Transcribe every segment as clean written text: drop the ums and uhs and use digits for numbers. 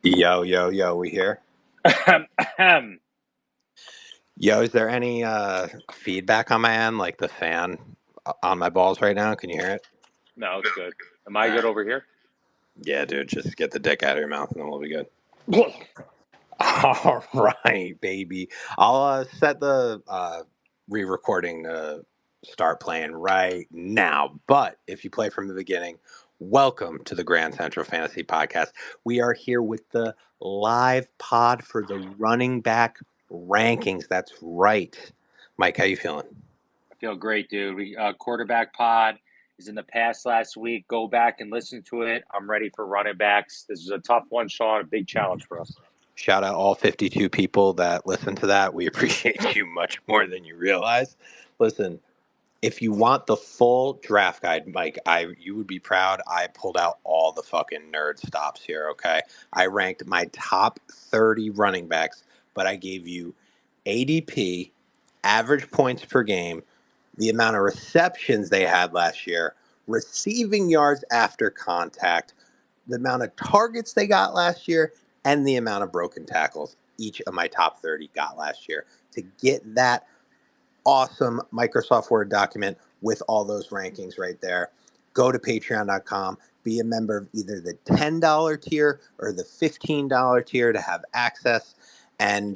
Yo, yo, yo, we here? Yo, is there any feedback on my end, like the fan on my balls right now? Can you hear it? No, it's good. Am I good Alright. over here? Yeah, dude, just get the dick out of your mouth and then we'll be good. All right, baby. I'll set the re-recording to start playing right now. But if you play from the beginning, welcome to the Grand Central Fantasy Podcast. We are here with the live pod for the running back rankings. That's right. Mike, how you feeling? I feel great, dude. Quarterback pod is in the past last week. Go back and listen to it. I'm ready for running backs. This is a tough one, Sean. A big challenge for us. Shout out all 52 people that listen to that. We appreciate you much more than you realize. Listen, if you want the full draft guide, Mike, you would be proud. I pulled out all the fucking nerd stops here, okay? I ranked my top 30 running backs, but I gave you ADP, average points per game, the amount of receptions they had last year, receiving yards after contact, the amount of targets they got last year, and the amount of broken tackles each of my top 30 got last year. To get that awesome Microsoft Word document with all those rankings right there, go to patreon.com, be a member of either the $10 tier or the $15 tier to have access. And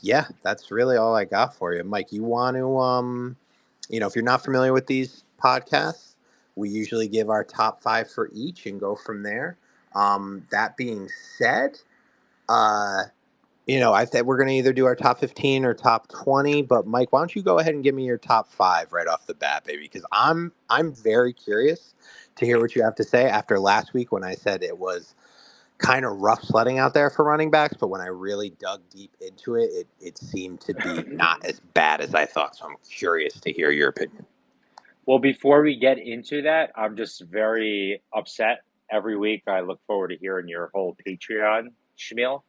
yeah, that's really all I got for you. Mike, you want to, if you're not familiar with these podcasts, we usually give our top five for each and go from there. That being said, uh, I think we're going to either do our top 15 or top 20. But Mike, why don't you go ahead and give me your top five right off the bat, baby? Because I'm very curious to hear what you have to say after last week when I said it was kind of rough sledding out there for running backs. But when I really dug deep into it, it seemed to be not as bad as I thought. So I'm curious to hear your opinion. Well, before we get into that, I'm just very upset. Every week, I look forward to hearing your whole Patreon schmeal,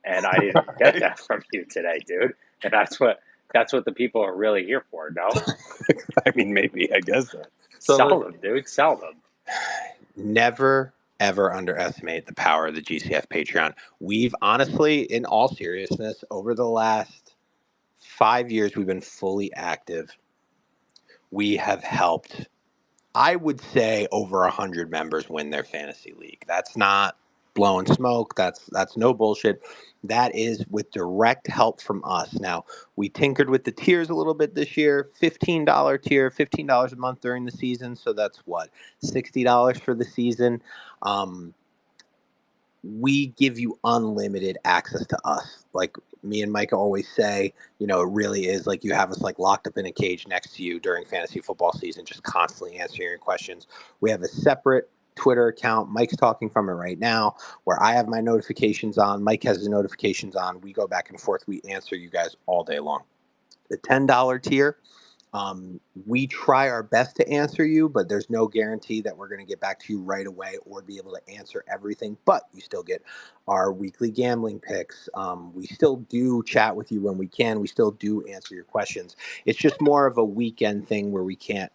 and I didn't get that from you today, dude. And that's what the people are really here for. No, I mean, maybe I guess so. So sell listen, them, dude. Sell them. never ever underestimate the power of the GCF Patreon. We've honestly, in all seriousness, over the last 5 years, we've been fully active. We have helped, I would say, over 100 members win their fantasy league. That's not blowing smoke. That's no bullshit. That is with direct help from us. Now, we tinkered with the tiers a little bit this year. $15 tier, $15 a month during the season. So that's what, $60 for the season. Um, we give you unlimited access to us. Like me and Micah always say, it really is like you have us like locked up in a cage next to you during fantasy football season, just constantly answering your questions. We have a separate Twitter account. Mike's talking from it right now, where I have my notifications on. Mike has his notifications on. We go back and forth. We answer you guys all day long. The $10 tier, we try our best to answer you, but there's no guarantee that we're going to get back to you right away or be able to answer everything. But you still get our weekly gambling picks. We still do chat with you when we can. We still do answer your questions. It's just more of a weekend thing where we can't,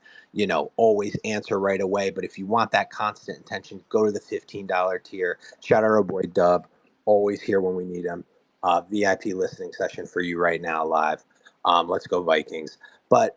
always answer right away. But if you want that constant attention, go to the $15 tier. Shout out our boy Dub, always here when we need him. VIP listening session for you right now live. Let's go Vikings. But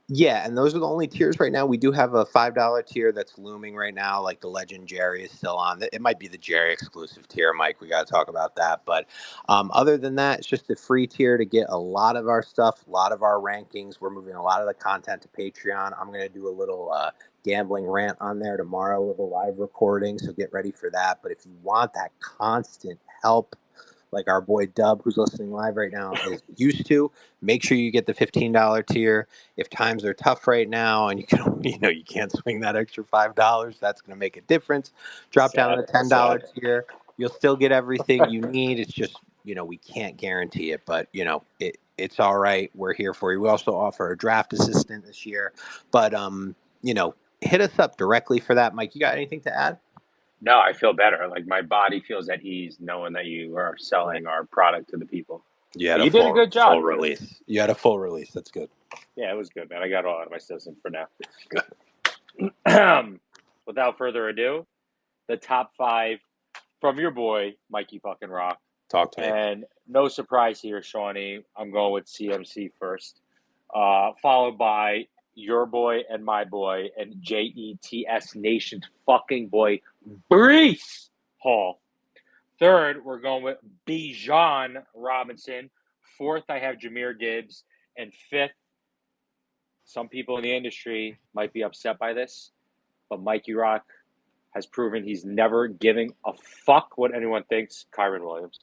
yeah, and those are the only tiers right now. We do have a $5 tier that's looming right now. Like the Legend Jerry is still on. It might be the Jerry exclusive tier, Mike. We got to talk about that. But other than that, it's just a free tier to get a lot of our stuff, a lot of our rankings. We're moving a lot of the content to Patreon. I'm going to do a little gambling rant on there tomorrow, a little live recording. So get ready for that. But if you want that constant help, like our boy Dub, who's listening live right now, is used to, make sure you get the $15 tier. If times are tough right now and you can, you can't swing that extra $5, that's going to make a difference. Drop down Sad. to the $10 tier. You'll still get everything you need. It's just, we can't guarantee it, but it's all right. We're here for you. We also offer a draft assistant this year, but hit us up directly for that. Mike, you got anything to add? No, I feel better. Like my body feels at ease knowing that you are Right. selling our product to the people. You had But a you did a full good full job, dude. release. You had a full release. That's good. Yeah, it was good, man. I got it all out of my system for Good. now. Without further ado, the top five from your boy, Mikey fucking Rock. Talk to me. And no surprise here, Shawnee. I'm going with CMC first, followed by your boy and my boy and JETS Nation's fucking boy, Brees Hall. Third, we're going with Bijan Robinson. Fourth, I have Jameer Gibbs. And fifth, some people in the industry might be upset by this, but Mikey Rock has proven he's never giving a fuck what anyone thinks. Kyron Williams.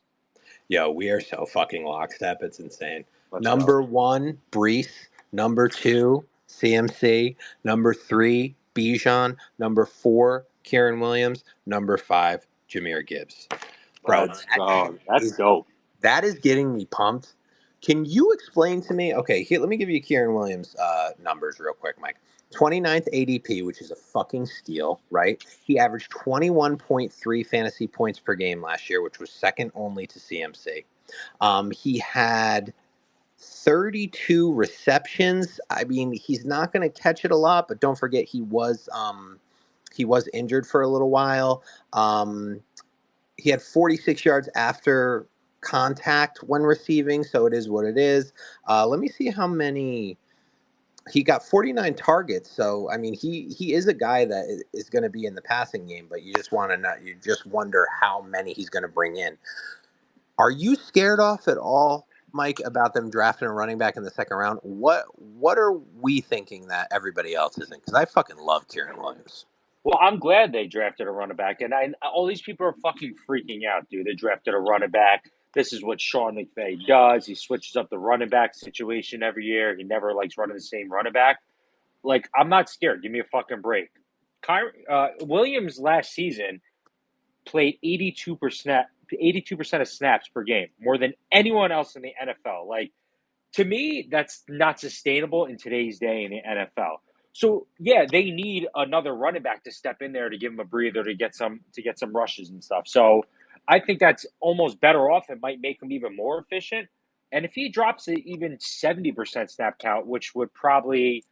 Yo, we are so fucking lockstep. It's insane. Let's go. Number one, Brees. Number two, CMC. Number three, Bijan. Number four, Kieran Williams. Number five, Jameer Gibbs. Bro, Let's go. That's dope. that is getting me pumped. Can you explain to me? Okay, here, let me give you Kieran Williams' numbers real quick, Mike. 29th ADP, which is a fucking steal, right? He averaged 21.3 fantasy points per game last year, which was second only to CMC. He had 32 receptions. I mean, he's not going to catch it a lot, but don't forget he was injured for a little while. He had 46 yards after contact when receiving, so it is what it is. Let me see how many. He got 49 targets, so I mean, he is a guy that is going to be in the passing game, but you just want to know, you just wonder how many he's going to bring in. Are you scared off at all, Mike, about them drafting a running back in the second round? What are we thinking that everybody else isn't? Because I fucking love Kieran Williams. Well, I'm glad they drafted a running back, and all these people are fucking freaking out, dude. They drafted a running back. This is what Sean McVay does. He switches up the running back situation every year. He never likes running the same running back. Like, I'm not scared. Give me a fucking break. Williams last season played 82% of snaps per game, more than anyone else in the NFL. Like, to me, that's not sustainable in today's day in the NFL. So yeah, they need another running back to step in there to give him a breather to get some rushes and stuff. So I think that's almost better off. It might make him even more efficient. And if he drops it even 70% snap count, which would probably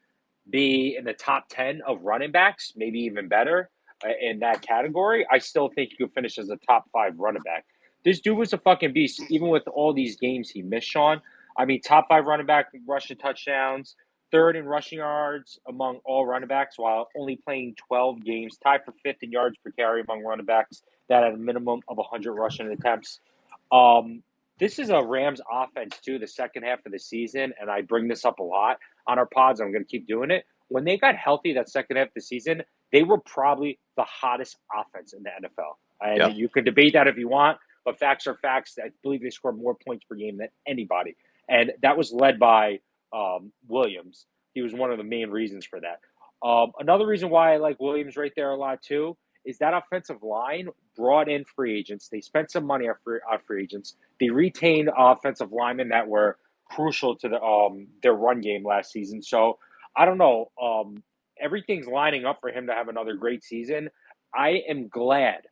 be in the top 10 of running backs, maybe even better in that category, I still think he could finish as a top five running back. This dude was a fucking beast, even with all these games he missed, Sean. I mean, top five running back rushing touchdowns, third in rushing yards among all running backs while only playing 12 games, tied for fifth in yards per carry among running backs that had a minimum of 100 rushing attempts. Um, this is a Rams offense, too, the second half of the season, and I bring this up a lot on our pods. I'm going to keep doing it. When they got healthy that second half of the season, they were probably the hottest offense in the NFL. And Yep. you could debate that if you want, but facts are facts. I believe they scored more points per game than anybody. And that was led by Williams. He was one of the main reasons for that. Another reason why I like Williams right there a lot, too, is that offensive line brought in free agents. They spent some money on free agents. They retained offensive linemen that were crucial to their run game last season. So I don't know. Everything's lining up for him to have another great season. I am glad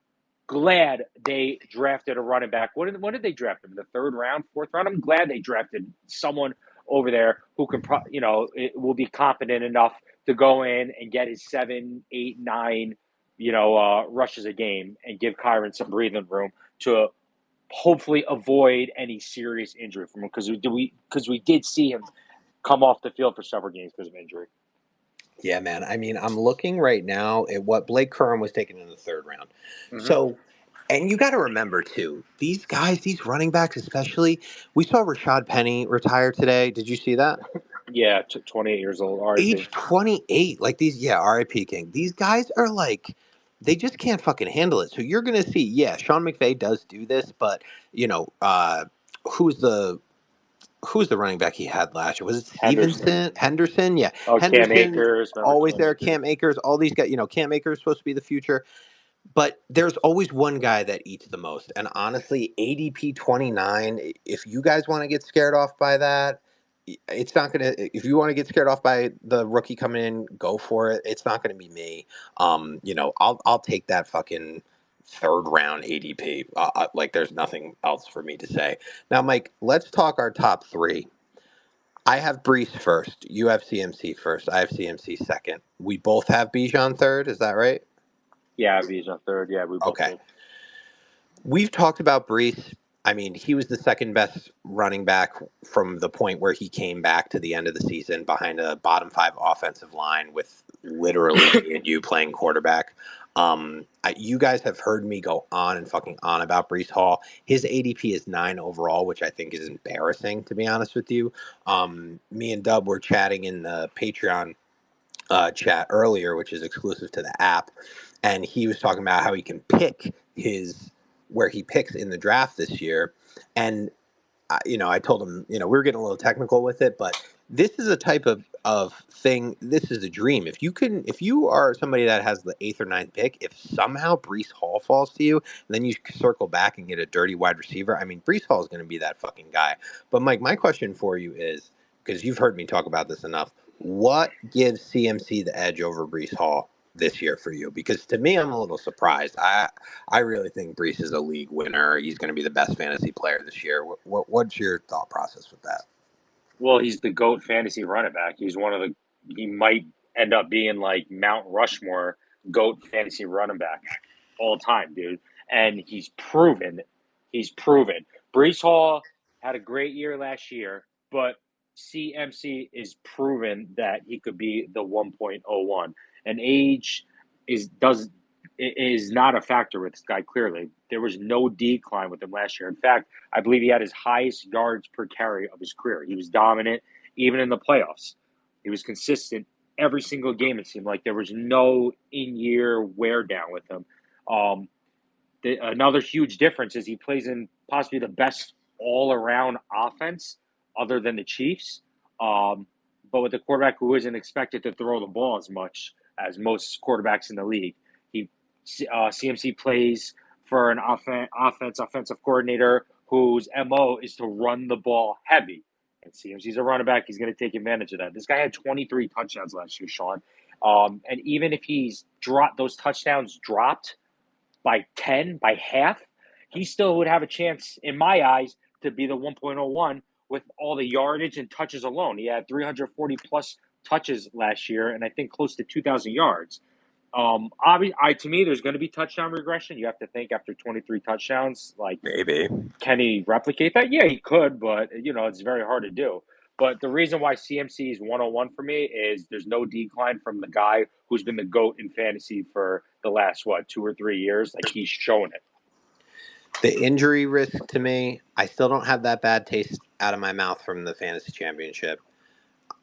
they drafted a running back. When did they draft him? The third round, fourth round? I'm glad they drafted someone over there who can, will be competent enough to go in and get his 7, 8, 9, rushes a game and give Kyron some breathing room to hopefully avoid any serious injury from him because we did see him come off the field for several games because of injury. Yeah, man. I mean, I'm looking right now at what Blake Curran was taken in the third round. Mm-hmm. So, and you got to remember too, these guys, these running backs, especially, we saw Rashad Penny retire today. Did you see that? Yeah, 28 years old, RIP. Age 28. Like these, yeah, RIP King. These guys are like, they just can't fucking handle it. So you're going to see, yeah, Sean McVay does do this, but, you know, who's the running back he had last year? Was it Henderson. Stevenson? Henderson? Yeah. Oh, Cam Henderson, Akers. Remember always Cam there. Akers? Cam Akers, all these guys, Cam Akers is supposed to be the future. But there's always one guy that eats the most. And honestly, ADP 29, if you guys want to get scared off by that, it's not going to, if you want to get scared off by the rookie coming in, go for it. It's not going to be me. I'll take that fucking third round ADP. Like there's nothing else for me to say. Now, Mike, let's talk our top three. I have Brees first. You have CMC first. I have CMC second. We both have Bijan third. Is that right? Yeah, Bijan third. Yeah, we both Okay. did. We've talked about Brees. I mean, he was the second best running back from the point where he came back to the end of the season behind a bottom five offensive line with literally me and you playing quarterback. You guys have heard me go on and fucking on about Brees Hall. His ADP is 9 overall, which I think is embarrassing, to be honest with you. Me and Dub were chatting in the Patreon chat earlier, which is exclusive to the app, and he was talking about how he can pick his where he picks in the draft this year, and I told him, we were getting a little technical with it, but this is a type of thing. This is a dream. If you are somebody that has the eighth or ninth pick, if somehow Brees Hall falls to you, and then you circle back and get a dirty wide receiver, I mean, Brees Hall is going to be that fucking guy. But Mike, my question for you is, because you've heard me talk about this enough, what gives CMC the edge over Brees Hall this year for you? Because to me, I'm a little surprised. I really think Brees is a league winner. He's going to be the best fantasy player this year. What's your thought process with that? Well, he's the GOAT fantasy running back. He's one of the, he might end up being like Mount Rushmore GOAT fantasy running back all time, dude. And he's proven. Brees Hall had a great year last year, but CMC is proven that he could be the 1.01. And age is not a factor with this guy, clearly. There was no decline with him last year. In fact, I believe he had his highest yards per carry of his career. He was dominant even in the playoffs. He was consistent every single game. It seemed like there was no in-year wear down with him. Another huge difference is he plays in possibly the best all-around offense other than the Chiefs, but with a quarterback who isn't expected to throw the ball as much as most quarterbacks in the league. He CMC plays for an offensive coordinator whose MO is to run the ball heavy. And CMC's a running back. He's going to take advantage of that. This guy had 23 touchdowns last year, Sean. And even if he's dropped those touchdowns dropped by 10, by half, he still would have a chance, in my eyes, to be the 1.01 with all the yardage and touches alone. He had 340 plus touches last year, and I think close to 2,000 yards. To me, there's going to be touchdown regression. You have to think after 23 touchdowns, like, Maybe. can he replicate that? Yeah, he could, but it's very hard to do. But the reason why CMC is 101 for me is there's no decline from the guy who's been the GOAT in fantasy for the last, 2 or 3 years. Like, he's shown it. The injury risk to me, I still don't have that bad taste out of my mouth from the fantasy championship.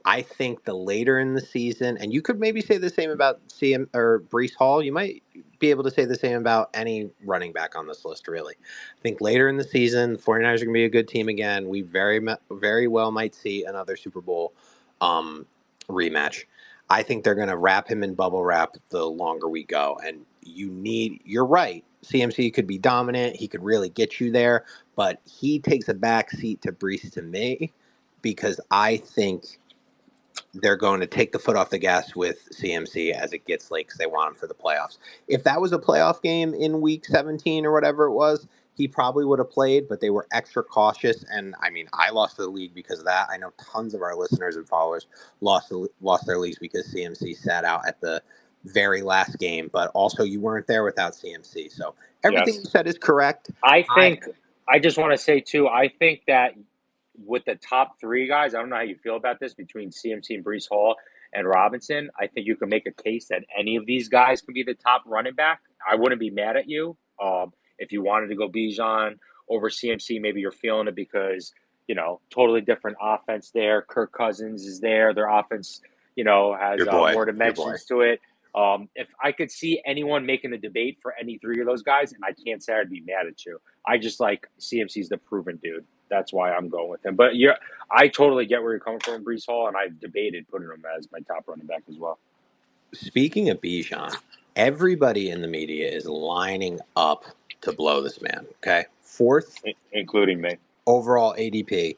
I think the later in the season, and you could maybe say the same about CM or Brees Hall. You might be able to say the same about any running back on this list, really. I think later in the season, the 49ers are going to be a good team again. We very well might see another Super Bowl um, rematch. I think they're going to wrap him in bubble wrap the longer we go. And you're right. CMC could be dominant. He could really get you there, but he takes a back seat to Brees to me because I think they're going to take the foot off the gas with CMC as it gets late because they want him for the playoffs. If that was a playoff game in week 17 or whatever it was, he probably would have played, but they were extra cautious. And I mean, I lost the league because of that. I know tons of our listeners and followers lost their leagues because CMC sat out at the very last game. But also, you weren't there without CMC. So everything you Yes. said is correct. I I think, I just want to say, too, I think that with the top three guys, I don't know how you feel about this between CMC and Brees Hall and Robinson. I think you can make a case that any of these guys could be the top running back. I wouldn't be mad at you. If you wanted to go Bijan over CMC, maybe you're feeling it because, totally different offense there. Kirk Cousins is there. Their offense, has your boy, more your boy. dimensions to it. If I could see anyone making a debate for any three of those guys, and I can't say I'd be mad at you. I just like CMC's the proven dude. That's why I'm going with him. But yeah, I totally get where you're coming from, Brees Hall, and I've debated putting him as my top running back as well. Speaking of Bijan, everybody in the media is lining up to blow this man. Okay, fourth Including me. overall ADP.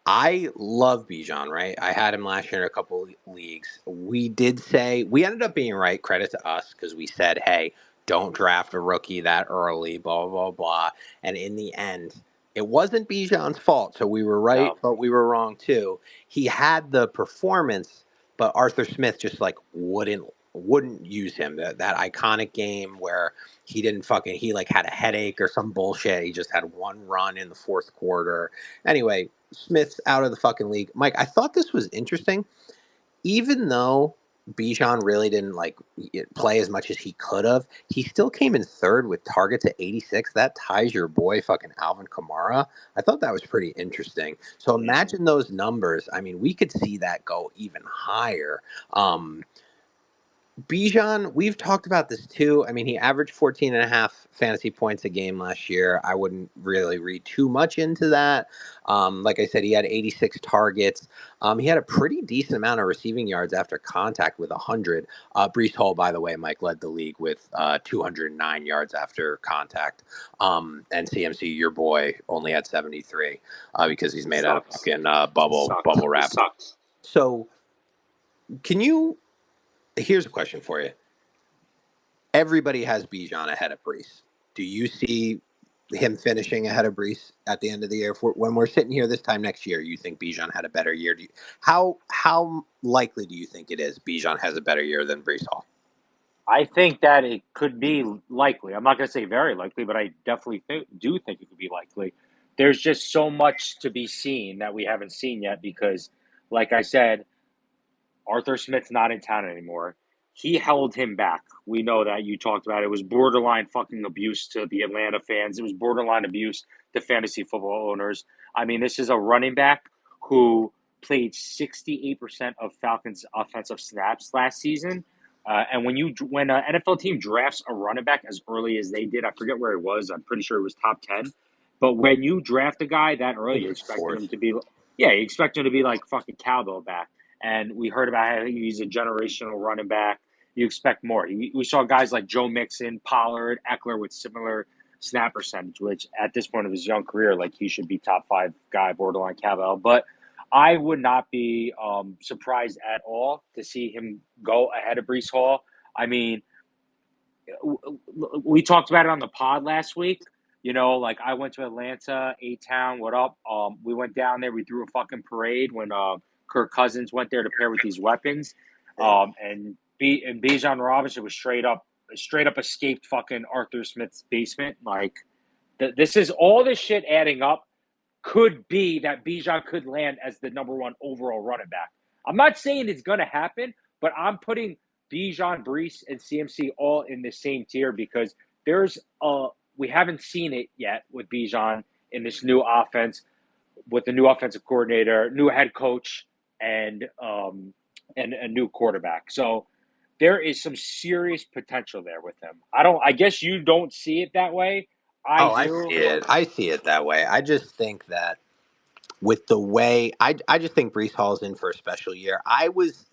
I love Bijan, right? I had him last year in a couple leagues. We ended up being right. Credit to us because we said, "Hey, don't draft a rookie that early." Blah blah blah. And in the end, it wasn't Bijan's fault. So we were right, No. but we were wrong too. He had the performance, but Arthur Smith just like wouldn't use him. That iconic game where he like had a headache or some bullshit. He just had one run in the fourth quarter. Anyway, Smith's out of the fucking league. Mike, I thought this was interesting. Even though Bijan really didn't like play as much as he could have, he still came in third with targets at 86. That ties your boy fucking Alvin Kamara. I thought that was pretty interesting. So imagine those numbers. I mean, we could see that go even higher. Bijan, we've talked about this too. I mean, he averaged 14 and a half fantasy points a game last year. I wouldn't really read too much into that. Like I said, he had 86 targets. He had a pretty decent amount of receiving yards after contact with 100. Brees Hall, by the way, Mike led the league with 209 yards after contact. And CMC, your boy, only had 73 because he's made out of Sucks. fucking bubble He wrap. sucks. So, can you? Here's a question for you. Everybody has Bijan ahead of Brees. Do you see him finishing ahead of Brees at the end of the year? When we're sitting here this time next year, you think Bijan had a better year? How likely do you think it is Bijan has a better year than Brees Hall? I think that it could be likely. I'm not going to say very likely, but I definitely do think it could be likely. There's just so much to be seen that we haven't seen yet because, like I said, Arthur Smith's not in town anymore. He held him back. We know that. You talked about it. It was borderline fucking abuse to the Atlanta fans. It was borderline abuse to fantasy football owners. I mean, this is a running back who played 68% of Falcons' offensive snaps last season. And when an NFL team drafts a running back as early as they did, I forget where it was. I'm pretty sure it was top 10. But when you draft a guy that I early, think you it was expect him fourth. to be, yeah, you expect him to be like fucking cowbell back. And we heard about how he's a generational running back. You expect more. We saw guys like Joe Mixon, Pollard, Eckler with similar snap percentage, which at this point of his young career, like he should be top 5 guy, borderline cowbell. But I would not be surprised at all to see him go ahead of Brees Hall. I mean, we talked about it on the pod last week. You know, like I went to Atlanta, A-Town, what up? We went down there. We threw a fucking parade when Kirk Cousins went there to pair with these weapons. Yeah. And Bijan Robinson was straight up escaped fucking Arthur Smith's basement. Like this is all this shit adding up could be that Bijan could land as the number 1 overall running back. I'm not saying it's going to happen, but I'm putting Bijan, Brees, and CMC all in the same tier because we haven't seen it yet with Bijan in this new offense with the new offensive coordinator, new head coach, and a new quarterback. So there is some serious potential there with him. I guess you don't see it that way. I Oh, I see do. it. I see it that way. I just think that with the way I just think Brees Hall's in for a special year. I was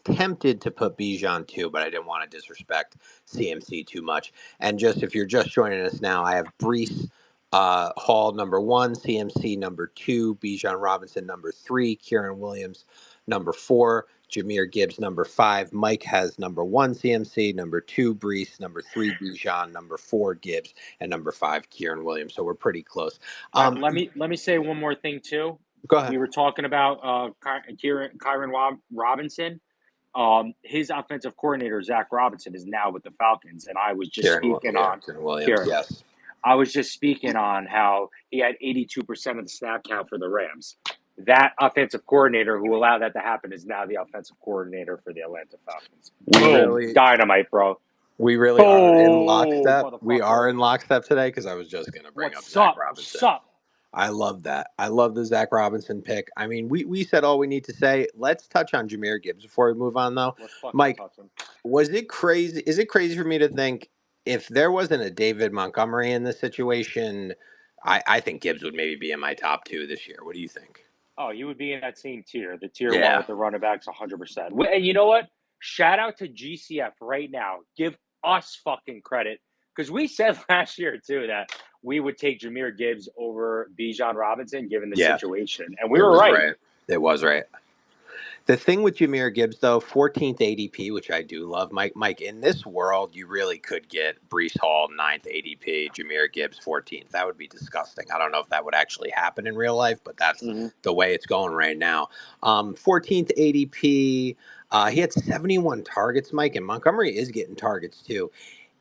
tempted to put Bijan too, but I didn't want to disrespect CMC too much. And just if you're just joining us now, I have Brees Hall number 1, CMC number 2, Bijan Robinson number 3, Kieran Williams number 4, Jameer Gibbs number 5. Mike has number 1 CMC, number 2 Brees, number 3 Bijan, number 4 Gibbs, and number 5 Kieran Williams. So we're pretty close. All right, let me say one more thing too. Go ahead. We were talking about Kyron Robinson. His offensive coordinator Zach Robinson is now with the Falcons, and I was just speaking on Kieran Williams, Kieran. yes. I was just speaking on how he had 82% of the snap count for the Rams. That offensive coordinator who allowed that to happen is now the offensive coordinator for the Atlanta Falcons. We Boom, really dynamite, bro. We really are in Boom, lockstep. We motherfucker. are in lockstep today because I was just going to bring up What's Zach up? What's Robinson. up? I love that. I love the Zach Robinson pick. I mean, we said all we need to say. Let's touch on Jameer Gibbs before we move on, though. Let's fucking Mike, touch him. was it crazy? Is it crazy for me to think if there wasn't a David Montgomery in this situation, I think Gibbs would maybe be in my top 2 this year. What do you think? Oh, you would be in that same tier, the tier 1 Yeah. with the running backs 100%. And you know what? Shout out to GCF right now. Give us fucking credit because we said last year, too, that we would take Jameer Gibbs over Bijan Robinson given the Yeah. situation. And we It were was right. right. It was right. The thing with Jameer Gibbs, though, 14th ADP, which I do love, Mike, in this world, you really could get Brees Hall, 9th ADP, Jameer Gibbs, 14th. That would be disgusting. I don't know if that would actually happen in real life, but that's Mm-hmm. the way it's going right now. 14th ADP, He had 71 targets, Mike, and Montgomery is getting targets too.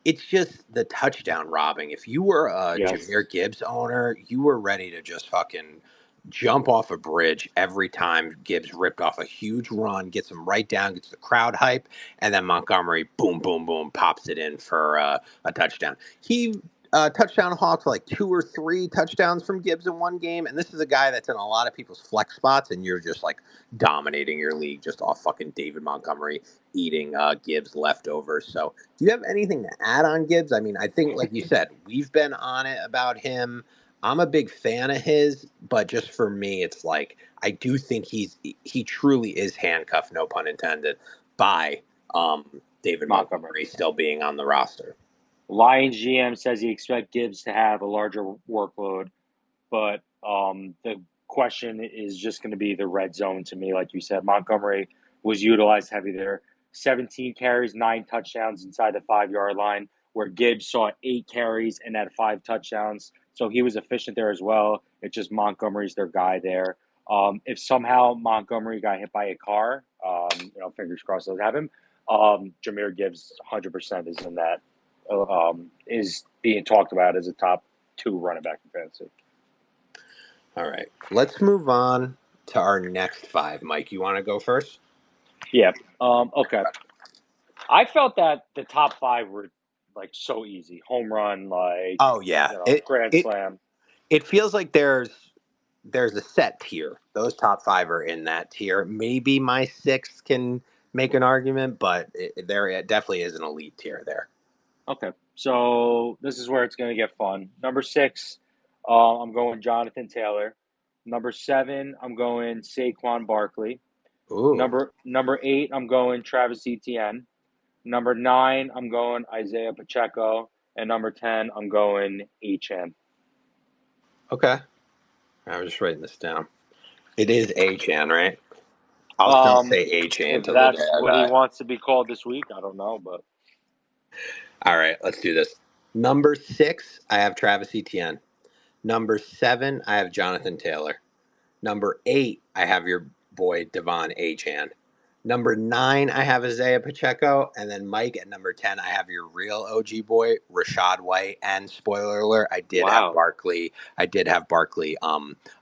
It's just the touchdown robbing. If you were a Yes, Jameer Gibbs owner, you were ready to just fucking jump off a bridge every time Gibbs ripped off a huge run, gets him right down, gets the crowd hype, and then Montgomery, boom, boom, boom, pops it in for a touchdown. He touchdown hawks like 2 or 3 touchdowns from Gibbs in one game, and this is a guy that's in a lot of people's flex spots, and you're just like dominating your league just off fucking David Montgomery eating Gibbs leftovers. So, do you have anything to add on Gibbs? I mean, I think, like you said, we've been on it about him. I'm a big fan of his, but just for me, it's like I do think he truly is handcuffed, no pun intended, by David Montgomery. Montgomery still being on the roster. Lions GM says he expects Gibbs to have a larger workload, but the question is just going to be the red zone to me. Like you said, Montgomery was utilized heavy there. 17 carries, 9 touchdowns inside the 5 yard line, where Gibbs saw 8 carries and had 5 touchdowns. So he was efficient there as well. It's just Montgomery's their guy there. If somehow Montgomery got hit by a car, fingers crossed doesn't happen. Jameer Gibbs 100% is in that, is being talked about as a top 2 running back in fantasy. All right, let's move on to our next five. Mike, you want to go first? Yeah. Okay. I felt that the top 5 were like so easy. Home run, like, Oh yeah, grand it slam. it feels like there's a set tier. Those top five are in that tier. Maybe my sixth can make an argument, but it definitely is an elite tier there. Okay. So this is where it's going to get fun. Number 6, I'm going Jonathan Taylor. Number 7, I'm going Saquon Barkley. Ooh, Number 8, I'm going Travis Etienne. Number 9, I'm going Isaiah Pacheco. And number 10, I'm going Achan. okay. I'm just writing this down. It is Achan, right? I'll still Um, say Achan if till the day that's I what he die. wants to be called this week, I don't know, but All right, let's do this. Number six, I have Travis Etienne. Number seven, I have Jonathan Taylor. Number eight, I have your boy Devon Achan. Number nine, I have Isaiah Pacheco, and then Mike at number 10. I have your real OG boy Rashad White. And spoiler alert, I did have wow. Barkley. I did have Barkley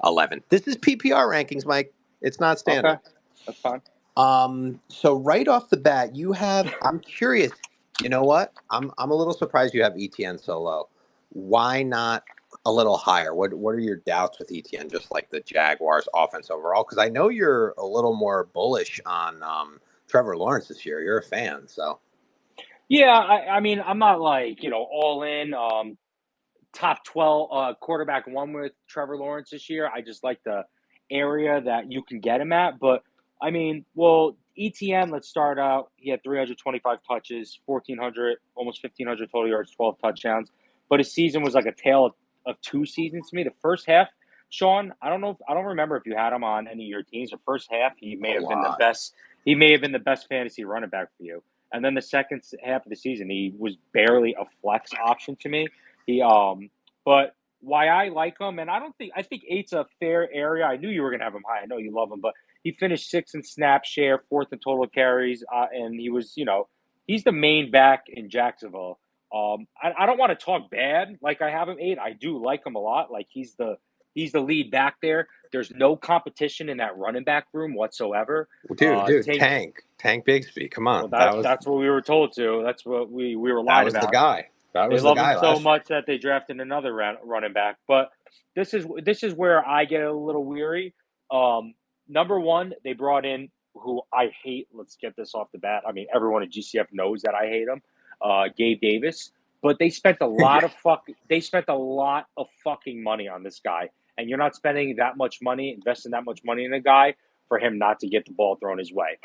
11. This is PPR rankings, Mike. It's not Okay, standard. that's fine. So right off the bat, you have. I'm curious. You know what? I'm a little surprised you have ETN so low. Why not a little higher? What are your doubts with ETN? Just like the Jaguars' offense overall, because I know you're a little more bullish on Trevor Lawrence this year. You're a fan, so Yeah, I mean, I'm not like, all in. Top 12 quarterback one with Trevor Lawrence this year. I just like the area that you can get him at. But I mean, well, ETN, let's start out. He had 325 touches, 1,400, almost 1,500 total yards, 12 touchdowns. But his season was like a tale of 2 seasons to me. The first half, Sean, I don't remember if you had him on any of your teams. The first half, he may a have been the lot. best. He may have been the best fantasy running back for you. And then the second half of the season, he was barely a flex option to me. He but why I like him, and I think eight's a fair area. I knew you were gonna have him high. I know you love him, but he finished sixth in snap share, fourth in total carries, and he was, he's the main back in Jacksonville. I don't want to talk bad like I have him 8. I do like him a lot. Like he's the lead back there. There's no competition in that running back room whatsoever. Dude, Tank. Tank Bigsby. Come Well, on, that's what we were told to. That's what we were that lied was the about. guy. That They was the love him guy so last year. much that they drafted another running back. But this is where I get a little weary. Number one, they brought in who I hate. Let's get this off the bat. I mean, everyone at GCF knows that I hate him. Gabe Davis. But Yeah. they spent a lot of fucking money on this guy, and you're not spending that much money, investing that much money in a guy for him not to get the ball thrown his way.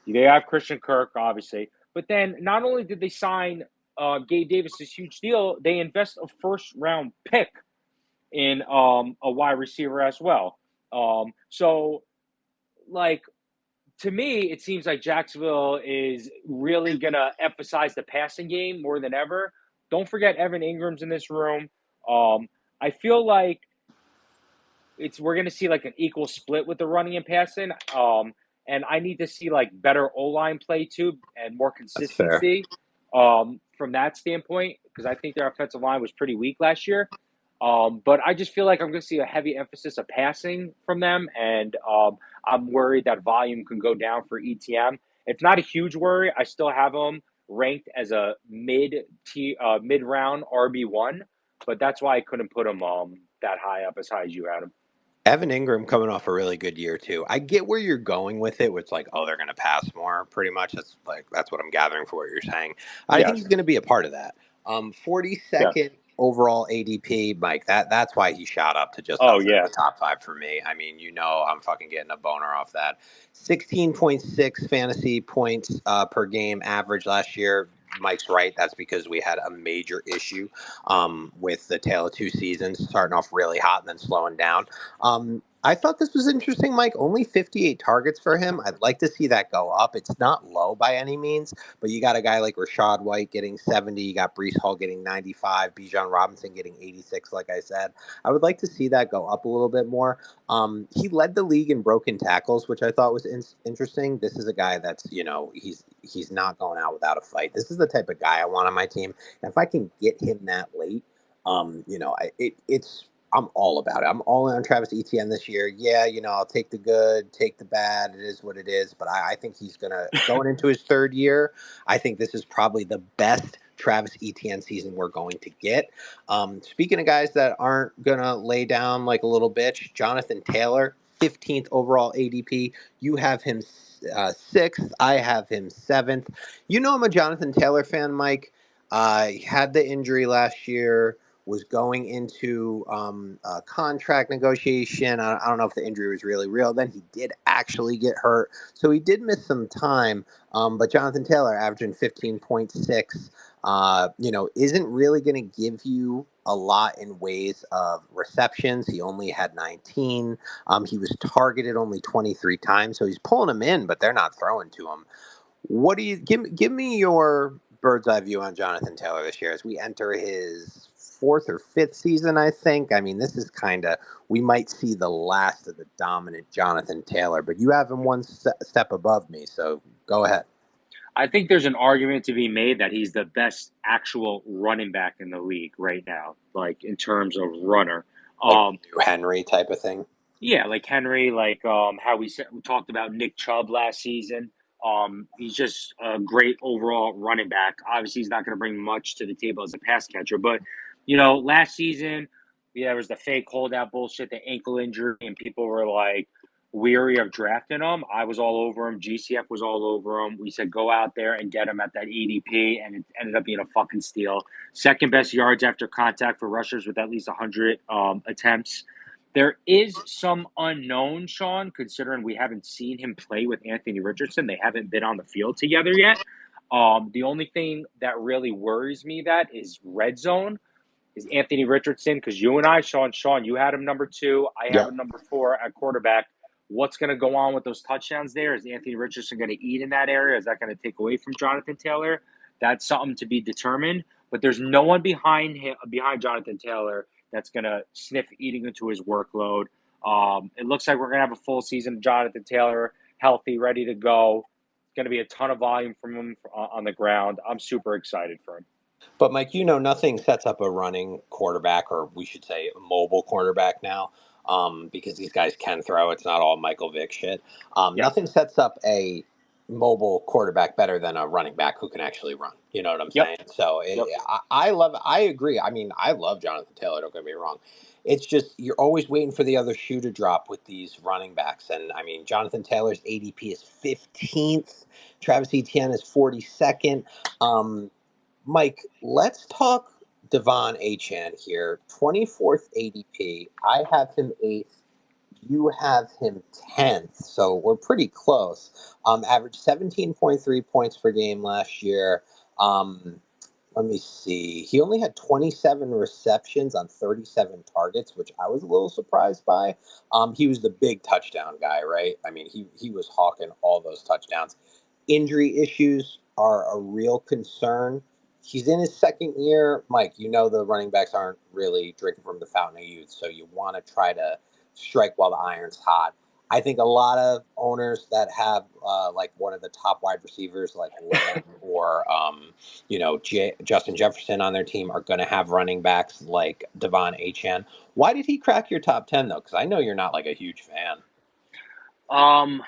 They have Christian Kirk, obviously, but then not only did they sign Gabe Davis this huge deal, they invest a first round pick in a wide receiver as well. So, like, to me, it seems like Jacksonville is really going to emphasize the passing game more than ever. Don't forget Evan Ingram's in this room. I feel like we're going to see like an equal split with the running and passing. and I need to see like better O line play too and more That's fair. consistency from that standpoint because I think their offensive line was pretty weak last year. But I just feel like I'm going to see a heavy emphasis of passing from them, and I'm worried that volume can go down for ETM. It's not a huge worry. I still have them ranked as a mid round RB1, but that's why I couldn't put them that high as you had them. Evan Ingram coming off a really good year too. I get where you're going with it. Where it's like, oh, they're going to pass more. Pretty much, that's what I'm gathering for what you're saying. I think Yes. he's going to be a part of that. Yeah. 42nd overall ADP, Mike. That's why he shot up to just Oh outside yeah. the top five for me. I mean, I'm fucking getting a boner off that. 16.6 fantasy points per game average last year. Mike's right. That's because we had a major issue with the tail of two seasons, starting off really hot and then slowing down. I thought this was interesting, Mike. Only 58 targets for him. I'd like to see that go up. It's not low by any means, but you got a guy like Rashad White getting 70. You got Brees Hall getting 95. Bijan Robinson getting 86, like I said. I would like to see that go up a little bit more. He led the league in broken tackles, which I thought was interesting. This is a guy that's, he's not going out without a fight. This is the type of guy I want on my team. And if I can get him that late, it's I'm all about it. I'm all in on Travis Etienne this year. Yeah, I'll take the good, take the bad. It is what it is. But I think he's going into his third year. I think this is probably the best Travis Etienne season we're going to get. Speaking of guys that aren't gonna lay down like a little bitch, Jonathan Taylor, 15th overall ADP. You have him sixth. I have him seventh. I'm a Jonathan Taylor fan, Mike. He had the injury last year, was going into a contract negotiation. I don't know if the injury was really real. Then he did actually get hurt. So he did miss some time. But Jonathan Taylor, averaging 15.6, isn't really going to give you a lot in ways of receptions. He only had 19. He was targeted only 23 times. So he's pulling them in, but they're not throwing to him. What do you give me your bird's eye view on Jonathan Taylor this year as we enter his fourth or fifth season, I think. I mean, this is we might see the last of the dominant Jonathan Taylor, but you have him one step above me, so go ahead. I think there's an argument to be made that he's the best actual running back in the league right now, like in terms of runner. Like Um, the new Henry type of thing. Yeah, like Henry, like how we talked about Nick Chubb last season. He's just a great overall running back. Obviously, he's not going to bring much to the table as a pass catcher, but last season, yeah, there was the fake holdout bullshit, the ankle injury, and people were like weary of drafting him. I was all over him. GCF was all over him. We said go out there and get him at that ADP, and it ended up being a fucking steal. Second best yards after contact for rushers with at least 100 attempts. There is some unknown, Sean, considering we haven't seen him play with Anthony Richardson. They haven't been on the field together yet. The only thing that really worries me that is red zone is Anthony Richardson because you and I, Sean, you had him number 2. I have Yep. him number 4 at quarterback. What's going to go on with those touchdowns there? Is Anthony Richardson going to eat in that area? Is that going to take away from Jonathan Taylor? That's something to be determined. But there's no one behind Jonathan Taylor that's going to sniff eating into his workload. It looks like we're going to have a full season of Jonathan Taylor, healthy, ready to go. It's going to be a ton of volume from him on the ground. I'm super excited for him. But Mike, nothing sets up a running quarterback, or we should say a mobile quarterback now, because these guys can throw. It's not all Michael Vick shit. Yeah. Nothing sets up a mobile quarterback better than a running back who can actually run. You know what I'm Yep. saying? So Yep. I agree. I mean, I love Jonathan Taylor. Don't get me wrong. It's just you're always waiting for the other shoe to drop with these running backs, and I mean, Jonathan Taylor's ADP is 15th. Travis Etienne is 42nd. Mike, let's talk Devon Achan here. 24th ADP. I have him 8th. You have him 10th. So we're pretty close. Averaged 17.3 points per game last year. Um, Let me see. He only had 27 receptions on 37 targets, which I was a little surprised by. He was the big touchdown guy, right? I mean, he was hawking all those touchdowns. Injury issues are a real concern. He's in his second year. Mike, the running backs aren't really drinking from the fountain of youth, so you want to try to strike while the iron's hot. I think a lot of owners that have like one of the top wide receivers, like Lamb or Justin Jefferson on their team, are going to have running backs like Devon Achan. Why did he crack your top 10 though? Because I know you're not like a huge fan. Um,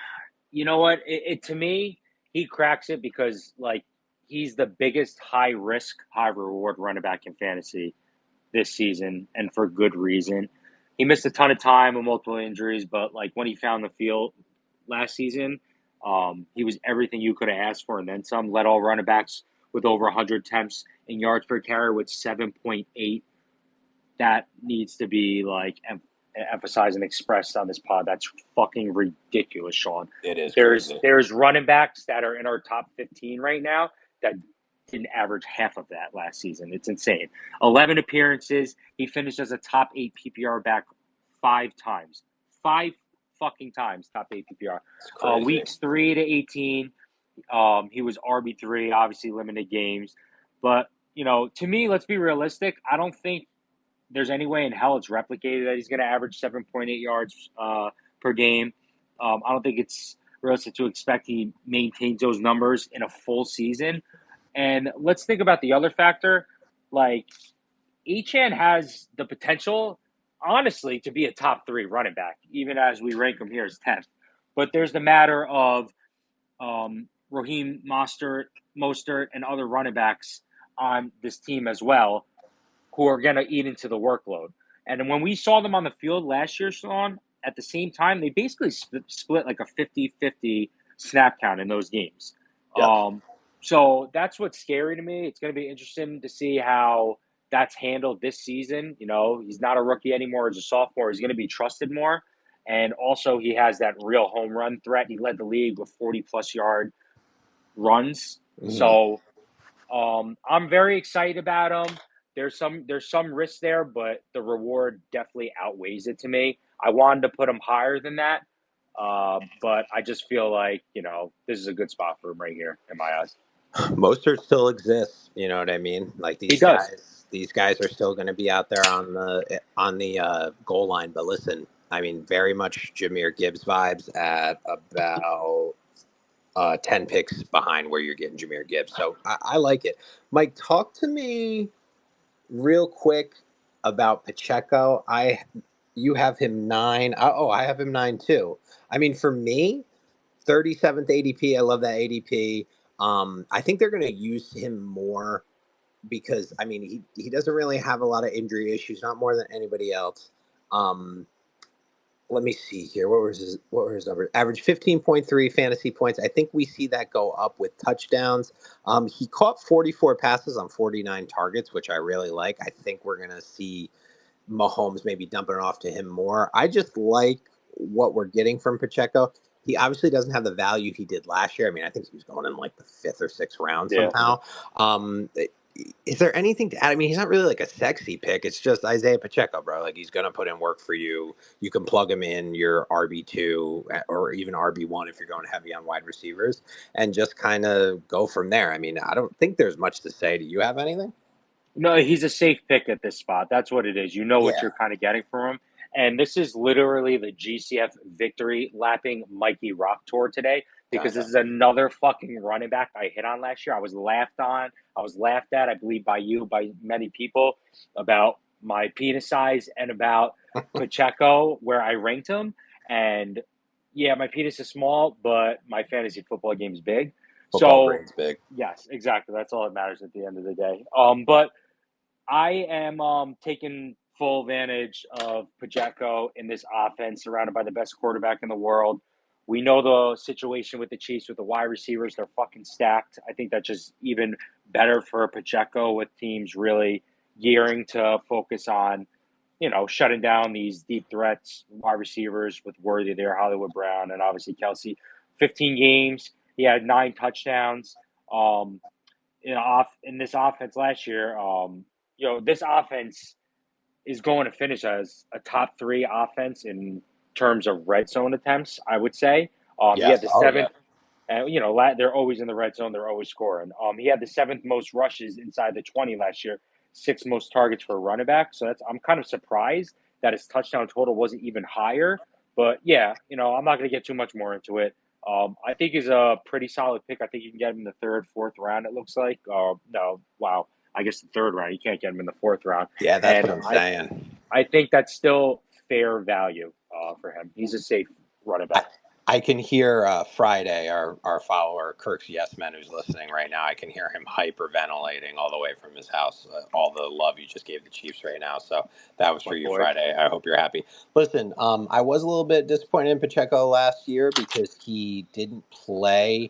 you know what? To me, he cracks it because like he's the biggest high risk, high reward running back in fantasy this season, and for good reason. He missed a ton of time with multiple injuries, but like when he found the field last season, he was everything you could have asked for and then some. Led all running backs with over 100 attempts in yards per carry with 7.8. That needs to be like emphasized and expressed on this pod. That's fucking ridiculous, Sean. It is There's crazy. there's running backs that are in our top 15 right now that didn't average half of that last season. It's insane. 11 appearances. He finished as a top 8 PPR back 5 times. 5 fucking times top 8 PPR. It's crazy. Weeks 3 to 18, he was RB3, obviously limited games. But, to me, let's be realistic. I don't think there's any way in hell it's replicated that he's going to average 7.8 yards per game. I don't think it's realistic to expect he maintains those numbers in a full season. And let's think about the other factor. Like, Echan has the potential, honestly, to be a top 3 running back, even as we rank him here as 10th. But there's the matter of Raheem Mostert, and other running backs on this team as well who are going to eat into the workload. And when we saw them on the field last year, Sean, at the same time, they basically split like a 50-50 snap count in those games. Yep. So that's what's scary to me. It's going to be interesting to see how that's handled this season. He's not a rookie anymore as a sophomore. He's going to be trusted more. And also, he has that real home run threat. He led the league with 40-plus yard runs. Mhm. So I'm very excited about him. There's some risk there, but the reward definitely outweighs it to me. I wanted to put him higher than that, but I just feel like this is a good spot for him right here in my eyes. Mostert still exists. You know what I mean? Like He does. these guys are still going to be out there on the goal line. But listen, I mean, very much Jameer Gibbs vibes at about 10 picks behind where you're getting Jameer Gibbs. So I like it. Mike, talk to me real quick about Pacheco. You have him 9. Oh, I have him 9 too. I mean, for me, 37th ADP. I love that ADP. I think they're going to use him more because I mean he doesn't really have a lot of injury issues, not more than anybody else. Um, Let me see here. What were his numbers? Average 15.3 fantasy points. I think we see that go up with touchdowns. He caught 44 passes on 49 targets, which I really like. I think we're gonna see Mahomes maybe dumping it off to him more. I just like what we're getting from Pacheco. He obviously doesn't have the value he did last year. I mean, I think he was going in like the 5th or 6th round Yeah. somehow. Um, is there anything to add? I mean, he's not really like a sexy pick. It's just Isaiah Pacheco, bro. Like he's gonna put in work for you. You can plug him in your RB2 or even RB1 if you're going heavy on wide receivers, and just kind of go from there. I mean, I don't think there's much to say. Do you have anything? No, he's a safe pick at this spot. That's what it is. You know what Yeah, you're kind of getting from him. And this is literally the GCF victory lapping Mikey Rock tour today because kind this of. is another fucking running back I hit on last year. I was laughed on. I was laughed at, I believe, by you, by many people about my penis size and about Pacheco, where I ranked him. And yeah, my penis is small, but my fantasy football game is big. Football So, brain's big. yes, exactly. That's all that matters at the end of the day. But I am taking full advantage of Pacheco in this offense, surrounded by the best quarterback in the world. We know the situation with the Chiefs with the wide receivers; they're fucking stacked. I think that's just even better for Pacheco with teams really gearing to focus on, shutting down these deep threats, wide receivers with Worthy there, Hollywood Brown, and obviously Kelsey. 15 games, he had 9 touchdowns. Um, in this offense last year, this offense is going to finish as a top 3 offense in terms of red zone attempts. I would say he had Yes. the Oh yeah. seventh. And they're always in the red zone. They're always scoring. He had the 7th most rushes inside the 20 last year, 6th most targets for a running back. So I'm kind of surprised that his touchdown total wasn't even higher. But yeah, I'm not going to get too much more into it. I think he's a pretty solid pick. I think you can get him in the third, fourth round. It looks like. No, wow. I guess the third round. You can't get him in the fourth round, Yeah, that's and what I'm saying. I think that's still fair value for him. He's a safe running I, back. I can hear Friday, our follower, Kirk's Yes Man, who's listening right now. I can hear him hyperventilating all the way from his house. All the love you just gave the Chiefs right now. So that was My for you, boy. Friday. I hope you're happy. Listen, I was a little bit disappointed in Pacheco last year because he didn't play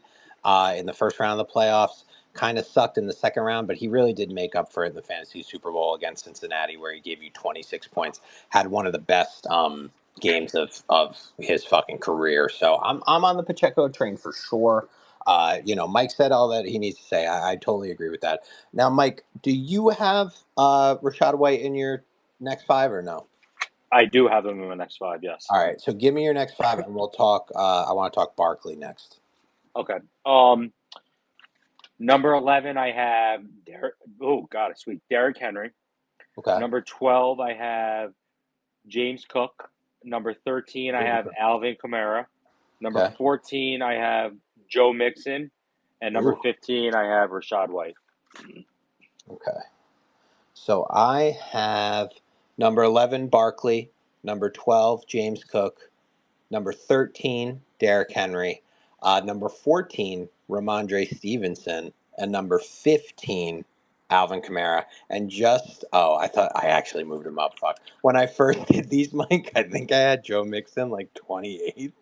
in the first round of the playoffs. Kind of sucked in the second round, but he really did make up for it in the fantasy Super Bowl against Cincinnati, where he gave you 26 points. Had one of the best. Games of his fucking career. So I'm on the Pacheco train for sure. Mike said all that he needs to say. I totally agree with that. Now, Mike, do you have Rashad White in your next five or no? I do have him in the next five. Yes. All right, so give me your next five, and we'll talk. I want to talk Barkley next. Okay. Number 11, I have Derek. Oh God, it's sweet. Derrick Henry. Okay. Number 12, I have James Cook. Number 13, I have Ooh, Alvin Kamara. Number okay. 14, I have Joe Mixon. And number Ooh, 15, I have Rashad White. okay. So I have number 11 Barkley, number 12 James Cook, number 13, Derrick Henry. Number 14, Ramondre Stevenson. And number 15, Alvin Kamara. And I thought I actually moved him up. Fuck. When I first did these, Mike, I think I had Joe Mixon like 28th.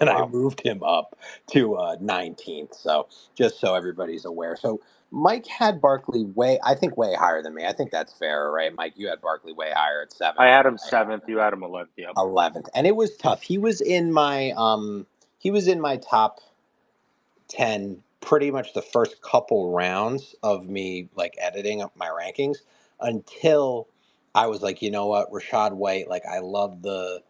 And I Wow. moved him up to 19th. So just so everybody's aware. So Mike had Barkley I think, way higher than me. I think that's fair, right? Mike, you had Barkley way higher at I 7th. had him I seventh. had You had him 11th. Yep. 11th, and it was tough. He was in my top 10 pretty much the first couple rounds of me like editing up my rankings until I was like, you know what, Rashad White, like I love the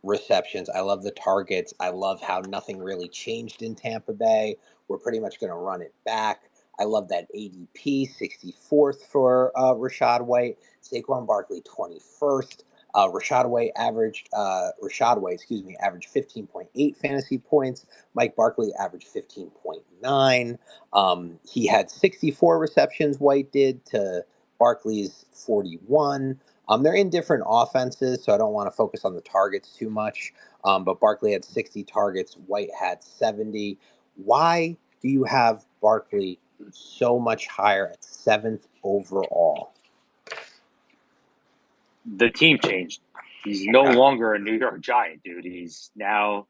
receptions. I love the targets. I love how nothing really changed in Tampa Bay. We're pretty much going to run it back. I love that ADP, 64th for Rashad White. Saquon Barkley, 21st. Rashad White, excuse me, averaged 15.8 fantasy points. Mike Barkley averaged 15.9. He had 64 receptions, White did, to Barkley's 41. They're in different offenses, so I don't want to focus on the targets too much. But Barkley had 60 targets, White had 70. Why do you have Barkley so much higher at 7th overall? The team changed. He's no Okay. longer a New York Giant, dude. He's now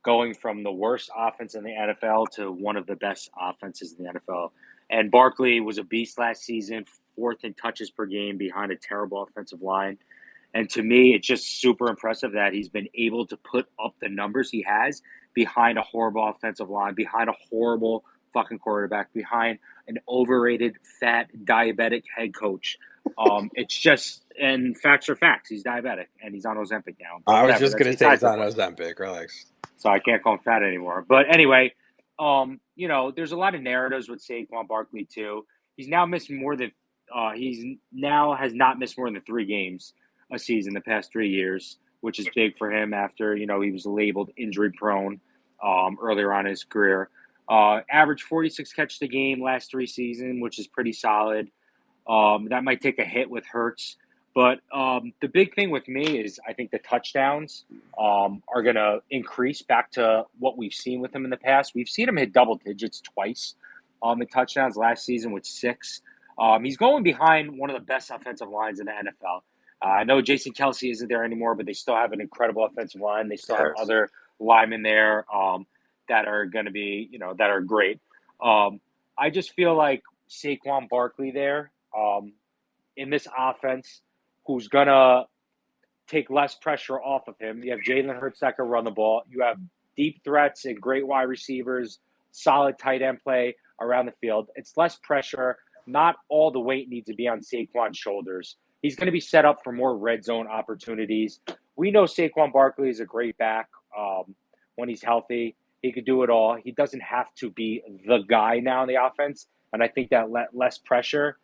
going from the worst offense in the NFL to one of the best offenses in the NFL. And Barkley was a beast last season, fourth in touches per game behind a terrible offensive line. And to me, it's just super impressive that he's been able to put up the numbers he has behind a horrible offensive line, behind a horrible fucking quarterback, behind an overrated, fat, diabetic head coach. It's just, and facts are facts. He's diabetic and he's on Ozempic now, but I was whatever. just That's gonna say besides he's the on point. Ozempic. Relax. So I can't call him fat anymore. But anyway, there's a lot of narratives with Saquon Barkley too. He's now missed more than he's now has not missed more than 3 games a season the past 3 years, which is big for him after he was labeled injury prone earlier on in his career. Average 46 catches a game last 3 seasons, which is pretty solid. That might take a hit with Hurts. But the big thing with me is I think the touchdowns are going to increase back to what we've seen with him in the past. We've seen him hit double digits twice in touchdowns last season with 6. He's going behind one of the best offensive lines in the NFL. I know Jason Kelsey isn't there anymore, but they still have an incredible offensive line. They Of still have course. other linemen there that are going to be, that are great. I just feel like Saquon Barkley there in this offense who's going to take less pressure off of him. You have Jalen Hurts that can run the ball. You have deep threats and great wide receivers, solid tight end play around the field. It's less pressure. Not all the weight needs to be on Saquon's shoulders. He's going to be set up for more red zone opportunities. We know Saquon Barkley is a great back when he's healthy. He could do it all. He doesn't have to be the guy now in the offense. And I think that less pressure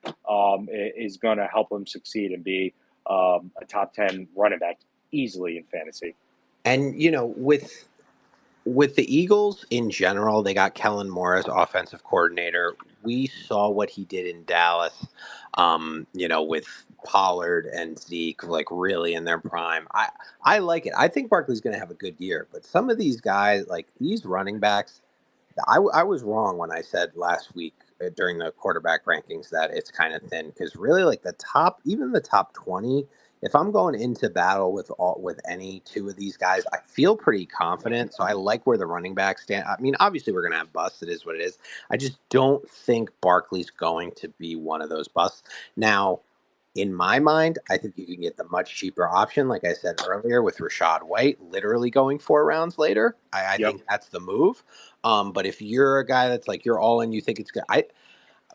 is going to help him succeed and be a top 10 running back easily in fantasy. And with the Eagles in general, they got Kellen Moore as offensive coordinator. We saw what he did in Dallas, with Pollard and Zeke, like really in their prime. I like it. I think Barkley's going to have a good year, but some of these guys, like these running backs, I was wrong when I said last week during the quarterback rankings that it's kind of thin because really, like even the top 20. If I'm going into battle with any two of these guys, I feel pretty confident. So I like where the running backs stand. I mean, obviously we're gonna have busts. It is what it is. I just don't think Barkley's going to be one of those busts. Now, in my mind, I think you can get the much cheaper option, like I said earlier, with Rashad White, literally going 4 rounds later. I Yep. think that's the move. But if you're a guy that's like you're all in, you think it's good.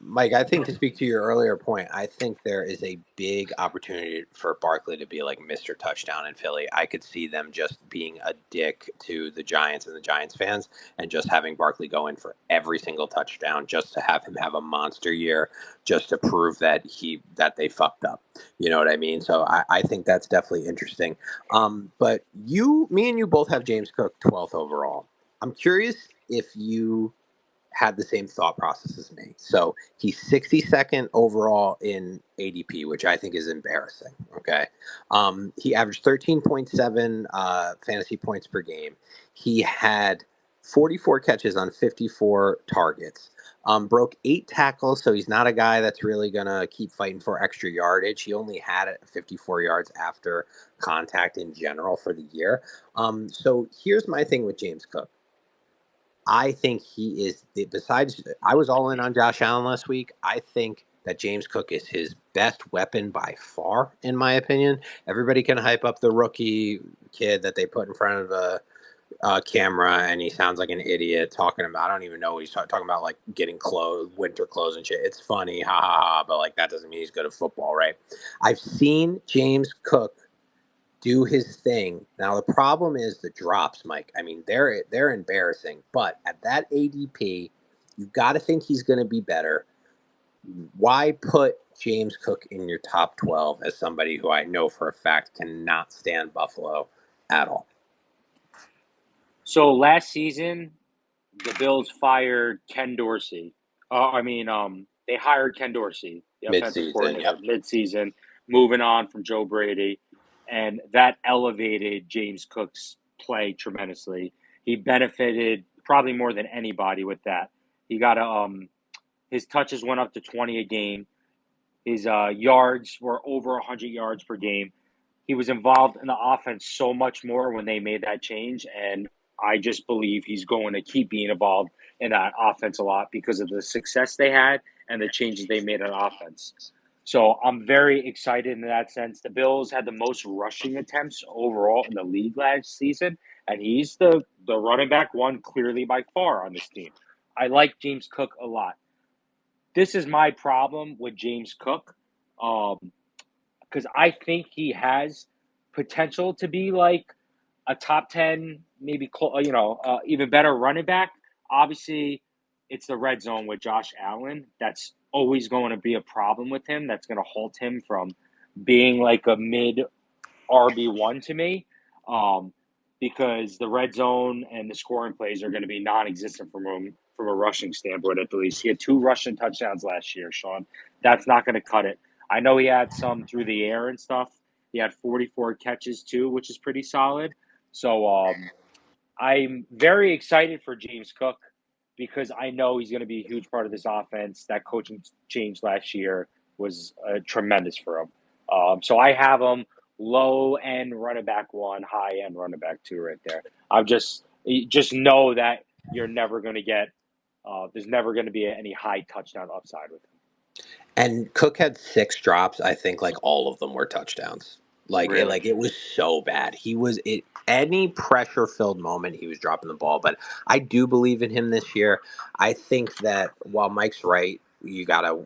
Mike, I think to speak to your earlier point, I think there is a big opportunity for Barkley to be like Mr. Touchdown in Philly. I could see them just being a dick to the Giants and the Giants fans and just having Barkley go in for every single touchdown just to have him have a monster year, just to prove that they fucked up. You know what I mean? So I think that's definitely interesting. But me and you both have James Cook 12th overall. I'm curious if you had the same thought process as me. So he's 62nd overall in ADP, which I think is embarrassing. Okay. He averaged 13.7 fantasy points per game. He had 44 catches on 54 targets. Broke 8 tackles, so he's not a guy that's really going to keep fighting for extra yardage. He only had 54 yards after contact in general for the year. So here's my thing with James Cook. I think he is besides I was all in on Josh Allen last week. I think that James Cook is his best weapon by far, in my opinion. Everybody can hype up the rookie kid that they put in front of a camera, and he sounds like an idiot talking about. I don't even know what he's talking about, like getting clothes, winter clothes and shit. It's funny, ha ha ha, but like that doesn't mean he's good at football, right? I've seen James Cook do his thing. Now the problem is the drops, Mike. I mean, they're embarrassing. But at that ADP, you've got to think he's going to be better. Why put James Cook in your top 12 as somebody who I know for a fact cannot stand Buffalo at all? So last season, the Bills fired Ken Dorsey. They hired Ken Dorsey, the offensive Midseason, coordinator, yep. midseason, moving on from Joe Brady, and that elevated James Cook's play tremendously. He benefited probably more than anybody with that. He got his touches went up to 20 a game. His yards were over 100 yards per game. He was involved in the offense so much more when they made that change, and I just believe he's going to keep being involved in that offense a lot because of the success they had and the changes they made on offense. So I'm very excited in that sense. The Bills had the most rushing attempts overall in the league last season, and he's the running back one clearly by far on this team. I like James Cook a lot. This is my problem with James Cook. Because I think he has potential to be like a top 10, maybe even better running back. Obviously, it's the red zone with Josh Allen. That's always going to be a problem with him. That's going to halt him from being like a mid RB1 to me, because the red zone and the scoring plays are going to be non-existent from a rushing standpoint. At least he had 2 rushing touchdowns last year, Sean. That's not going to cut it. I know he had some through the air and stuff. He had 44 catches too, which is pretty solid. So I'm very excited for James Cook because I know he's going to be a huge part of this offense. That coaching change last year was tremendous for him. So I have him low end running back one, high end running back two right there. I'm just know that you're never going to get there's never going to be any high touchdown upside with him. And Cook had 6 drops. I think like all of them were touchdowns. Really. It was so bad. He was it any pressure filled moment he was dropping the ball. But I do believe in him this year. I think that while Mike's right, you gotta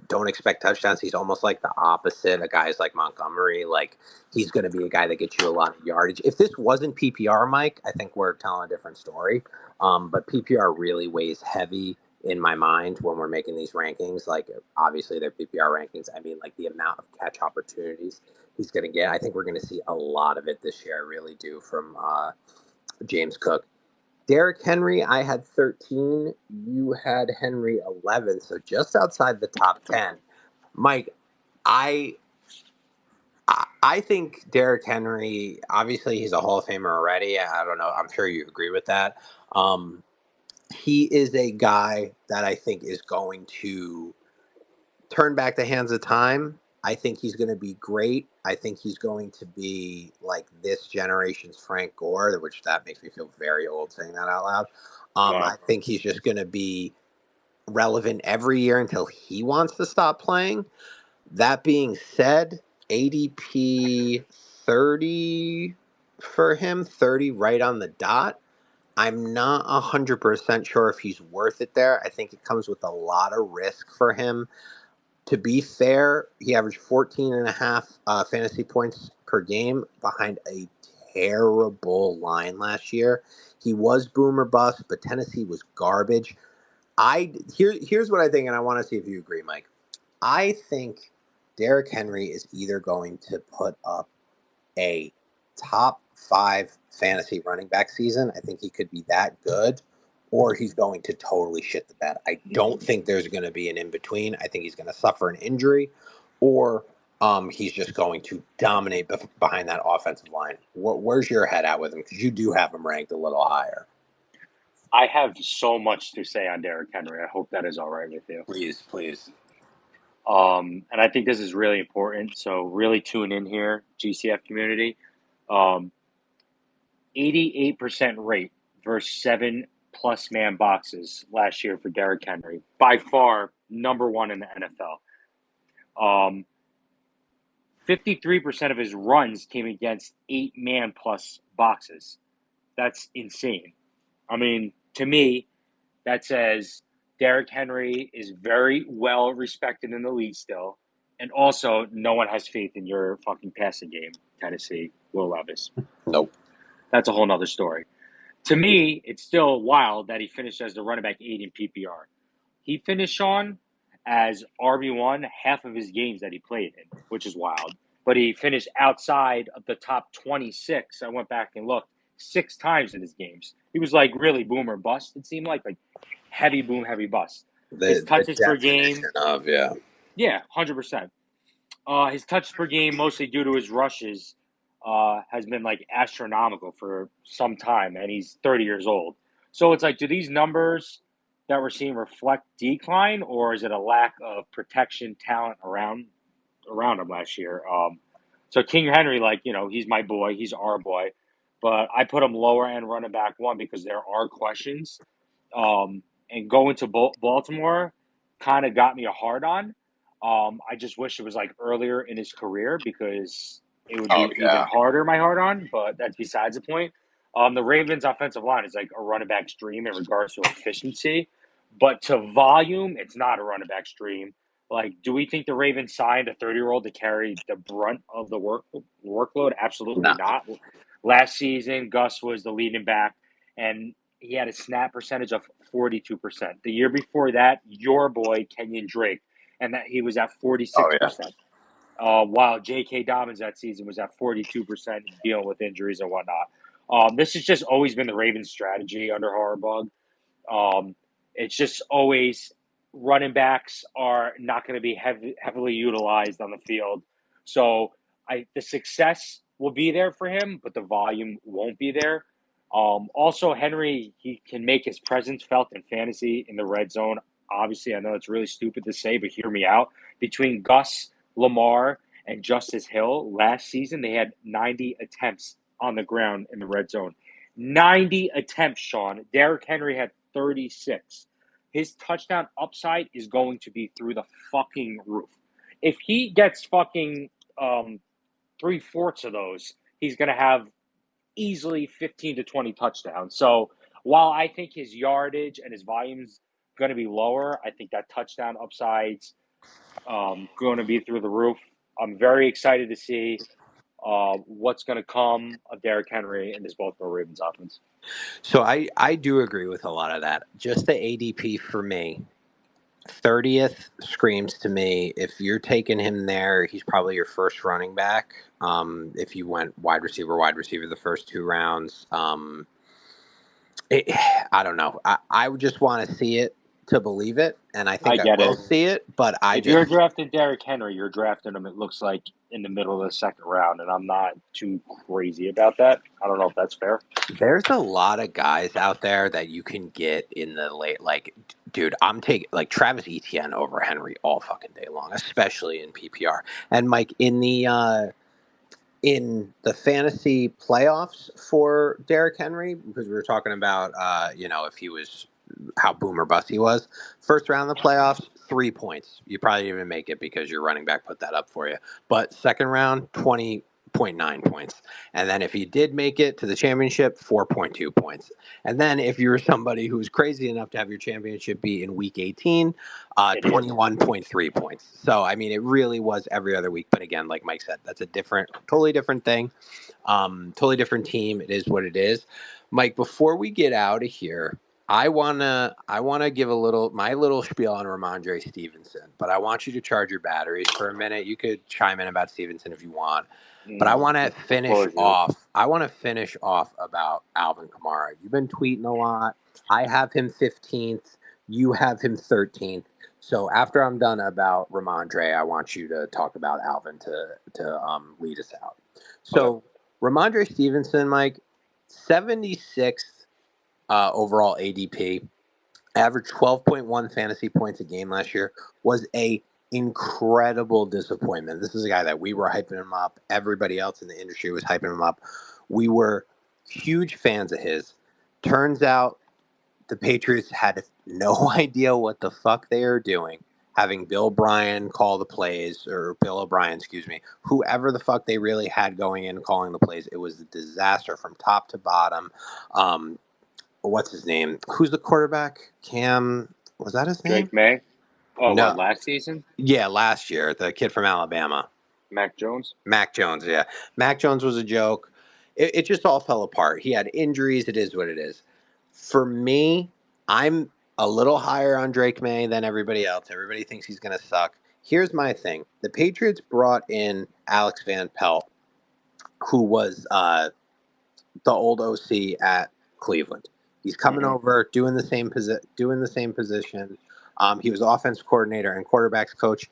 don't expect touchdowns. He's almost like the opposite of guys like Montgomery. Like he's going to be a guy that gets you a lot of yardage. If this wasn't PPR, Mike, I think we're telling a different story. But PPR really weighs heavy in my mind when we're making these rankings. Like, obviously, they're PPR rankings. I mean, like, the amount of catch opportunities he's going to get. I think we're going to see a lot of it this year. I really do from James Cook. Derrick Henry, I had 13. You had Henry 11. So just outside the top 10. Mike, I I think Derrick Henry, obviously, he's a Hall of Famer already. I don't know. I'm sure you agree with that. Um, he is a guy that I think is going to turn back the hands of time. I think he's going to be great. I think he's going to be like this generation's Frank Gore, which that makes me feel very old saying that out loud. I Wow. think he's just going to be relevant every year until he wants to stop playing. That being said, ADP 30 for him, 30 right on the dot. I'm not 100% sure if he's worth it there. I think it comes with a lot of risk for him. To be fair, he averaged 14 and a half fantasy points per game behind a terrible line last year. He was boom or bust, but Tennessee was garbage. Here's what I think, and I want to see if you agree, Mike. I think Derrick Henry is either going to put up a top five fantasy running back season. I think he could be that good, or he's going to totally shit the bed. I don't think there's going to be an in between. I think he's going to suffer an injury, or he's just going to dominate behind that offensive line. Where's your head at with him? Because you do have him ranked a little higher. I have so much to say on Derrick Henry. I hope that is all right with you. Please, please. And I think this is really important. So really tune in here, GCF community. Um, 88% rate versus 7+ man boxes last year for Derrick Henry. By far, number one in the NFL. 53% of his runs came against 8-man plus boxes. That's insane. I mean, to me, that says Derrick Henry is very well respected in the league still. And also, no one has faith in your fucking passing game, Tennessee, Will Levis. Nope. That's a whole nother story. To me, it's still wild that he finished as the running back 8 in PPR. He finished on as RB1 half of his games that he played in, which is wild. But he finished outside of the top 26. I went back and looked 6 times in his games. He was like really boom or bust, it seemed like heavy boom, heavy bust. His The touches per game, definition of, yeah. yeah, 100%. His touches per game, mostly due to his rushes, has been like astronomical for some time, and he's 30 years old. So it's like, do these numbers that we're seeing reflect decline, or is it a lack of protection talent around him last year? So King Henry, like he's my boy, he's our boy, but I put him lower end running back one because there are questions. And going to Baltimore kind of got me a hard on. I just wish it was like earlier in his career because it would Oh, be even yeah. harder, my hard on, but that's besides the point. The Ravens' offensive line is like a running back's dream in regards to efficiency, but to volume, it's not a running back's dream. Like, do we think the Ravens signed a 30-year-old to carry the brunt of the workload? Absolutely No. not. Last season, Gus was the leading back, and he had a snap percentage of 42%. The year before that, your boy Kenyon Drake, and that he was at Oh, yeah. 46%. While J.K. Dobbins that season was at 42%, dealing with injuries and whatnot. This has just always been the Ravens' strategy under Harbaugh. Um, it's just always running backs are not going to be heavily utilized on the field. So the success will be there for him, but the volume won't be there. Also, Henry, he can make his presence felt in fantasy in the red zone. Obviously, I know it's really stupid to say, but hear me out. Between Gus, Lamar, and Justice Hill last season, they had 90 attempts on the ground in the red zone. 90 attempts, Sean. Derrick Henry had 36. His touchdown upside is going to be through the fucking roof. If he gets fucking 3/4 of those, he's going to have easily 15 to 20 touchdowns. So while I think his yardage and his volume's going to be lower, I think that touchdown upside's going to be through the roof. I'm very excited to see what's going to come of Derrick Henry and this Baltimore Ravens offense. So I do agree with a lot of that. Just the ADP for me, 30th screams to me. If you're taking him there, he's probably your first running back. If you went wide receiver the first 2 rounds, it, I don't know. I would just want to see it to believe it, and I I think I get will it. see it. But I If you're just drafting Derrick Henry, you're drafting him, it looks like, in the middle of the second round, and I'm not too crazy about that. I don't know if that's fair. there's a lot of guys out there that you can get in the late. Like, dude, I'm taking like Travis Etienne over Henry all fucking day long, especially in PPR. And Mike, in the fantasy playoffs for Derrick Henry, because we were talking about, if he was how boom or bust he was. First round of the playoffs, 3 points. You probably didn't even make it because your running back put that up for you. But second round, 20.9 points. And then if you did make it to the championship, 4.2 points. And then if you were somebody who was crazy enough to have your championship be in week 18, Idiot. 21.3 points. So, I mean, it really was every other week. But again, like Mike said, that's a totally different thing. Totally different team. It is what it is. Mike, before we get out of here, I wanna give my little spiel on Ramondre Stevenson, but I want you to charge your batteries for a minute. You could chime in about Stevenson if you want, but I want to The finish floor is yours. off. I want to finish off about Alvin Kamara. You've been tweeting a lot. I have him 15th. You have him 13th. So after I'm done about Ramondre, I want you to talk about Alvin to lead us out. Okay. So Ramondre Stevenson, Mike, 76th overall ADP, averaged 12.1 fantasy points a game last year, was a incredible disappointment. This is a guy that we were hyping him up. Everybody else in the industry was hyping him up. We were huge fans of his. Turns out the Patriots had no idea what the fuck they were doing. Having Bill Bryan call the plays, or Bill O'Brien, excuse me, whoever the fuck they really had going in calling the plays, it was a disaster from top to bottom. Um, what's his name? Who's the quarterback? Cam, was that his name? Drake May. Oh, what, No. last season? Yeah, last year, the kid from Alabama. Mac Jones? Mac Jones, yeah. Mac Jones was a joke. It just all fell apart. He had injuries. It is what it is. For me, I'm a little higher on Drake May than everybody else. Everybody thinks he's going to suck. Here's my thing. The Patriots brought in Alex Van Pelt, who was the old OC at Cleveland. He's coming Mm-hmm. over, doing the same position. He was offense coordinator and quarterbacks coach.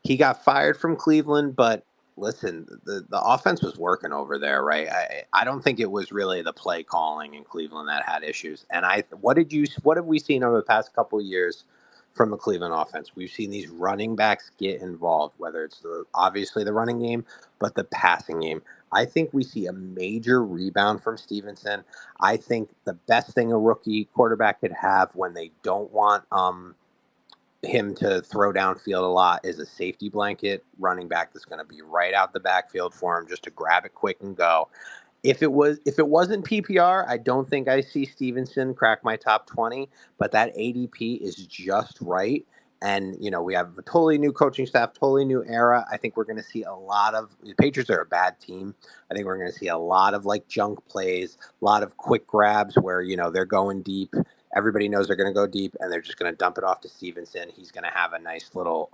He got fired from Cleveland, but listen, the offense was working over there, right? I don't think it was really the play calling in Cleveland that had issues. And what have we seen over the past couple of years from the Cleveland offense? We've seen these running backs get involved, whether it's obviously the running game, but the passing game. I think we see a major rebound from Stevenson. I think the best thing a rookie quarterback could have when they don't want him to throw downfield a lot is a safety blanket running back that's going to be right out the backfield for him just to grab it quick and go. If it wasn't PPR, I don't think I see Stevenson crack my top 20, but that ADP is just right. And we have a totally new coaching staff, totally new era. I think we're going to see a lot of the Patriots are a bad team. I think we're going to see a lot of like junk plays, a lot of quick grabs where they're going deep. Everybody knows they're going to go deep, and they're just going to dump it off to Stevenson. He's going to have a nice little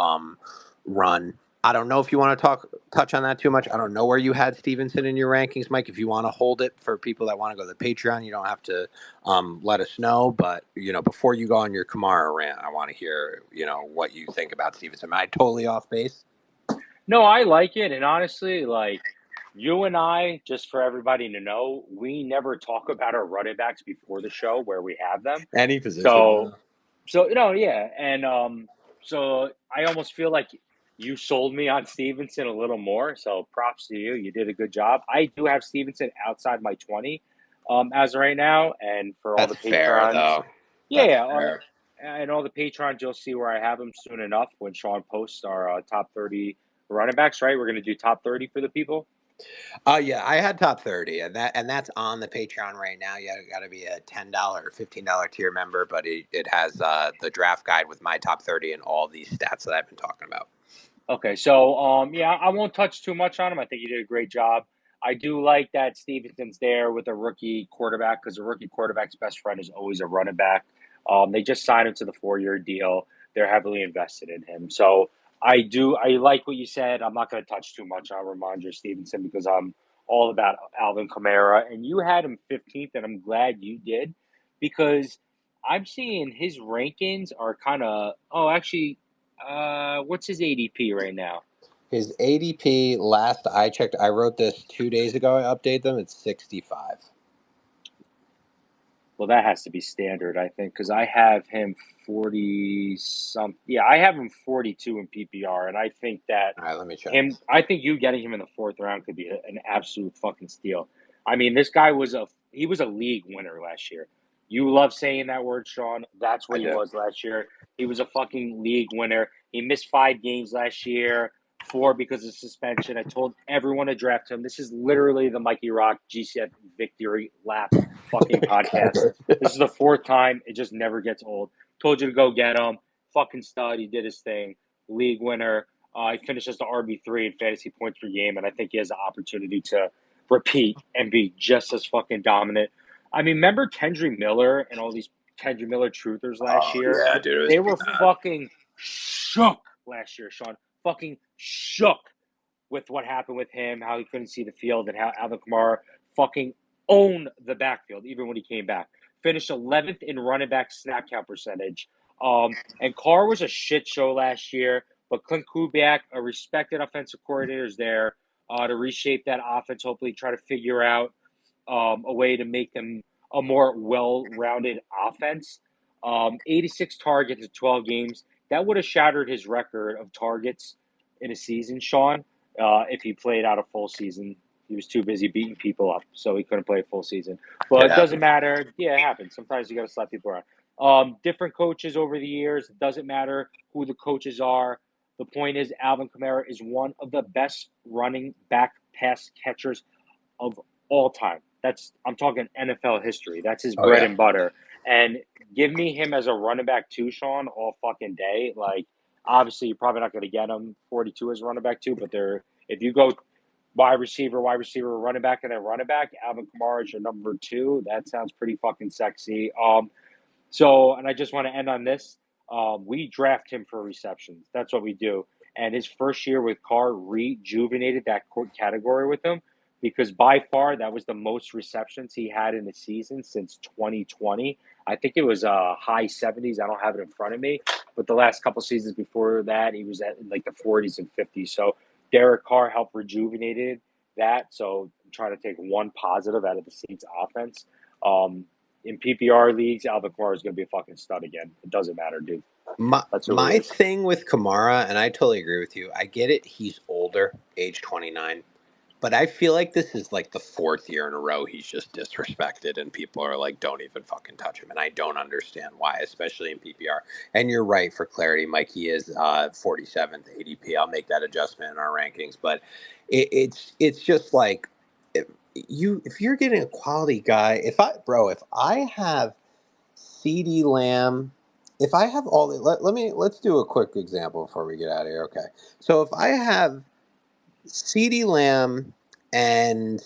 run. I don't know if you want to touch on that too much. I don't know where you had Stevenson in your rankings, Mike. If you want to hold it for people that want to go to the Patreon, you don't have to let us know. But before you go on your Kamara rant, I want to hear what you think about Stevenson. Am I totally off base? No, I like it. And honestly, like, you and I, just for everybody to know, we never talk about our running backs before the show where we have them. Any position, So, yeah. yeah. And so I almost feel like you sold me on Stevenson a little more. So props to you. You did a good job. I do have Stevenson outside my 20 as of right now. And for all That's the fair, patrons, though. yeah, That's yeah. fair. And all the patrons, you'll see where I have them soon enough when Sean posts our top 30 running backs, right? We're going to do top 30 for the people. Oh yeah, I had top 30, and that's on the Patreon right now. You got to be a $10 or $15 tier member, but it has the draft guide with my top 30 and all these stats that I've been talking about. Okay, so yeah, I won't touch too much on him. I think you did a great job. I do like that Stevenson's there with a rookie quarterback because a rookie quarterback's best friend is always a running back. They just signed him to the 4-year deal. They're heavily invested in him. So I like what you said. I'm not going to touch too much on Ramondre Stevenson because I'm all about Alvin Kamara. And you had him 15th, and I'm glad you did because I'm seeing his rankings are kind of, oh, actually, what's his ADP right now? His ADP, last I checked, I wrote this 2 days ago. I update them. It's 65. Well, that has to be standard, I think, because I have him 40 some. Yeah, I have him 42 in PPR, and I think that All right, let me check. I think you getting him in the fourth round could be an absolute fucking steal. I mean, this guy he was a league winner last year. You love saying that word, Sean. That's I what he do. was last year. He was a fucking league winner. He missed 5 games last year, 4 because of suspension. I told everyone to draft him. This is literally the Mikey Rock GCF victory lap fucking podcast. This is the fourth time. It just never gets old. Told you to go get him. Fucking stud. He did his thing. League winner. He finished as the RB3 in fantasy points per game, and I think he has the opportunity to repeat and be just as fucking dominant. I mean, remember Kendry Miller and all these Kendry Miller truthers last Oh year? yeah, dude, it was They were bad. fucking shook last year, Sean. Fucking shook with what happened with him, how he couldn't see the field, and how Alvin Kamara fucking owned the backfield even when he came back. Finished 11th in running back snap count percentage. And Carr was a shit show last year, but Clint Kubiak, a respected offensive coordinator, is there to reshape that offense. Hopefully, try to figure out a way to make them a more well-rounded offense. 86 targets in 12 games. That would have shattered his record of targets in a season, Sean, if he played out a full season. He was too busy beating people up, so he couldn't play a full season. But It it doesn't happened. matter. Yeah, it happens. Sometimes you got to slap people around. Different coaches over the years. It doesn't matter who the coaches are. The point is, Alvin Kamara is one of the best running back pass catchers of all time. I'm talking NFL history. That's his Oh bread yeah. and butter. And give me him as a running back too, Sean, all fucking day. Like obviously you're probably not going to get him 42 as a running back too, but if you go wide receiver, running back, and then running back, Alvin Kamara is your number 2. That sounds pretty fucking sexy. And I just want to end on this. We draft him for receptions. That's what we do. And his first year with Carr rejuvenated that category with him because by far that was the most receptions he had in the season since 2020. I think it was high 70s. I don't have it in front of me, but the last couple seasons before that, he was at like the 40s and 50s. So Derek Carr helped rejuvenated that. So I'm trying to take one positive out of the Saints offense. In PPR leagues, Alvin Kamara is going to be a fucking stud again. It doesn't matter, dude. That's who he My is. thing with Kamara, and I totally agree with you. I get it. He's older, age 29. But I feel like this is like the fourth year in a row he's just disrespected, and people are like, don't even fucking touch him. And I don't understand why, especially in PPR. And you're right, for clarity, Mike, he is 47th ADP. I'll make that adjustment in our rankings. But it's just like, if you're getting a quality guy, if I have CD Lamb, if I have all the, let's do a quick example before we get out of here. Okay. So if I have CD Lamb and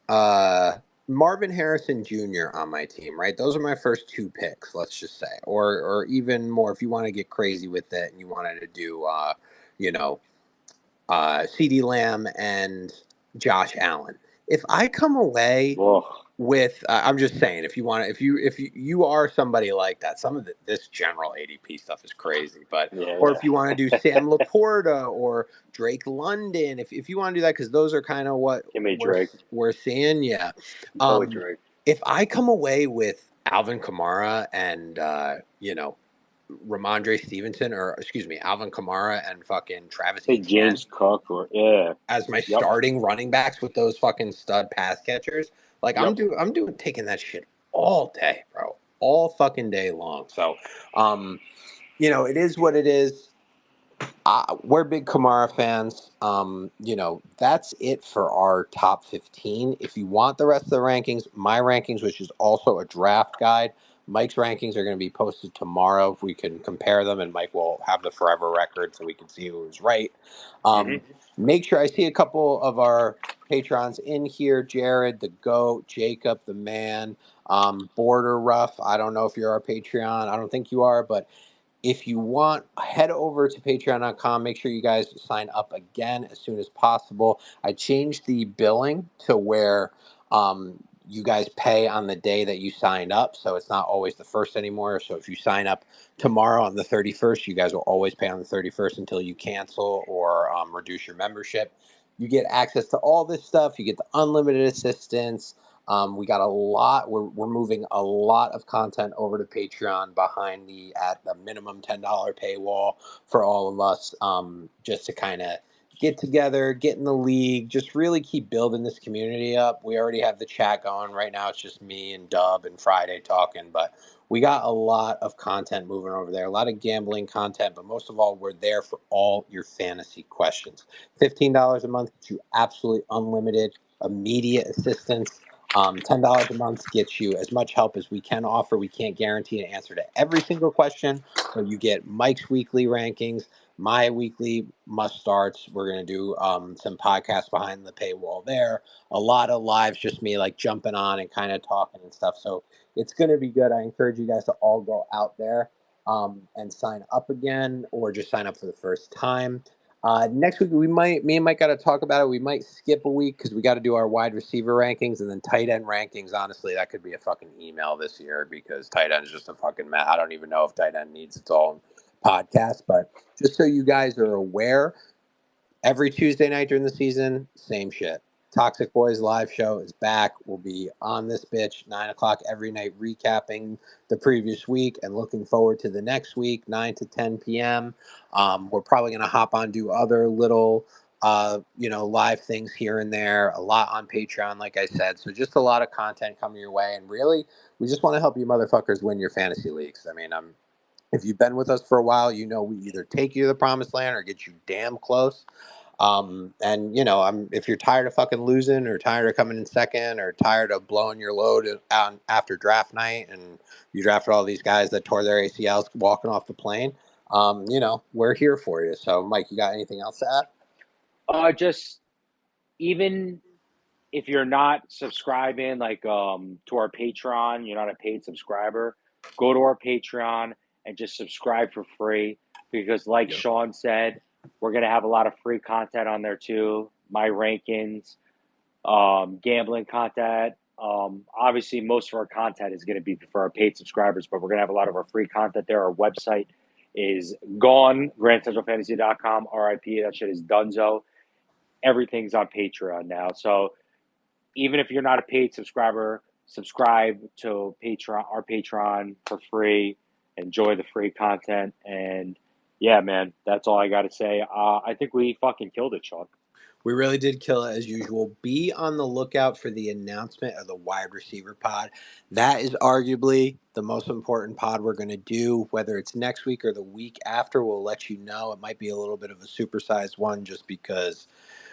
uh, Marvin Harrison Jr. on my team, right? Those are my first 2 picks, let's just say, or even more if you want to get crazy with it and you wanted to do, you know, CD Lamb and Josh Allen. If I come away Ugh. with, I'm just saying, if you want to, if you are somebody like that, some of this general ADP stuff is crazy, but or Yeah. if you want to do Sam Laporta or Drake London, if you want to do that, because those are kind of what Give me we're Drake. we're seeing, yeah. Go with Um, Drake. if I come away with Alvin Kamara and Ramondre Stevenson, or excuse me, Alvin Kamara and fucking Travis Say Etienne James Cook or yeah. as my Yep. starting running backs with those fucking stud pass catchers, like Yep. I'm doing taking that shit all day, bro. All fucking day long. So, it is what it is. We're big Kamara fans. That's it for our top 15. If you want the rest of the rankings, my rankings, which is also a draft guide, Mike's rankings are going to be posted tomorrow. If we can compare them, and Mike will have the forever record so we can see who was right. Hmm. Make sure I see a couple of our patrons in here: Jared, the Goat, Jacob, the Man, Border Rough. I don't know if you're our Patreon. I don't think you are, but if you want, head over to patreon.com. Make sure you guys sign up again as soon as possible. I changed the billing to where you guys pay on the day that you signed up. So it's not always the first anymore. So if you sign up tomorrow on the 31st, you guys will always pay on the 31st until you cancel or reduce your membership. You get access to all this stuff. You get the unlimited assistance. We got a lot. We're moving a lot of content over to Patreon behind at the minimum $10 paywall for all of us, just to kind of get together, get in the league, just really keep building this community up. We already have the chat going right now. It's just me and Dub and Friday talking, but we got a lot of content moving over there, a lot of gambling content, but most of all, we're there for all your fantasy questions. $15 a month gets you absolutely unlimited, immediate assistance. $10 a month gets you as much help as we can offer. We can't guarantee an answer to every single question, but you get Mike's weekly rankings, my weekly must starts. We're going to do some podcasts behind the paywall there. A lot of lives, just me like jumping on and kind of talking and stuff. So it's going to be good. I encourage you guys to all go out there and sign up again or just sign up for the first time. Next week, me and Mike got to talk about it. We might skip a week because we got to do our wide receiver rankings and then tight end rankings. Honestly, that could be a fucking email this year because tight end is just a fucking mess. I don't even know if tight end needs its own podcast, but just so you guys are aware, every Tuesday night during the season, same shit. Toxic Boys live show is back. We'll be on this bitch 9 o'clock every night, recapping the previous week and looking forward to the next week, 9 to 10 p.m. We're probably gonna hop on, do other little live things here and there. A lot on Patreon, like I said. So just a lot of content coming your way, and really, we just want to help you motherfuckers win your fantasy leagues. I mean, if you've been with us for a while, you know we either take you to the promised land or get you damn close. And if you're tired of fucking losing or tired of coming in second or tired of blowing your load out after draft night and you drafted all these guys that tore their ACLs walking off the plane, we're here for you. So, Mike, you got anything else to add? Just even if you're not subscribing to our Patreon, you're not a paid subscriber, go to our Patreon and just subscribe for free because like Yep. Sean said, we're going to have a lot of free content on there too. My rankings, gambling content. Obviously, most of our content is going to be for our paid subscribers, but we're going to have a lot of our free content there. Our website is gone, grandcentralfantasy.com, RIP. That shit is donezo. Everything's on Patreon now. So even if you're not a paid subscriber, subscribe to our Patreon for free. Enjoy the free content. And yeah, man, that's all I got to say. I think we fucking killed it, Sean. We really did kill it as usual. Be on the lookout for the announcement of the wide receiver pod. That is arguably the most important pod we're going to do. Whether it's next week or the week after, we'll let you know. It might be a little bit of a supersized one just because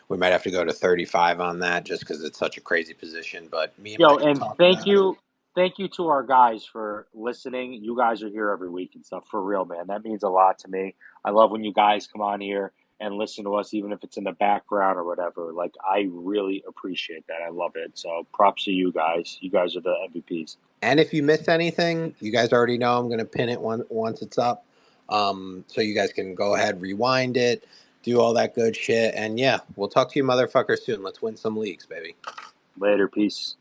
we might have to go to 35 on that just because it's such a crazy position. But me and Yo, Mike will and talk about it. thank you to our guys for listening. You guys are here every week and stuff for real, man. That means a lot to me. I love when you guys come on here and listen to us, even if it's in the background or whatever. Like, I really appreciate that. I love it. So, props to you guys. You guys are the MVPs. And if you missed anything, you guys already know I'm going to pin it once it's up. So you guys can go ahead, rewind it, do all that good shit. And yeah, we'll talk to you motherfuckers soon. Let's win some leagues, baby. Later, peace.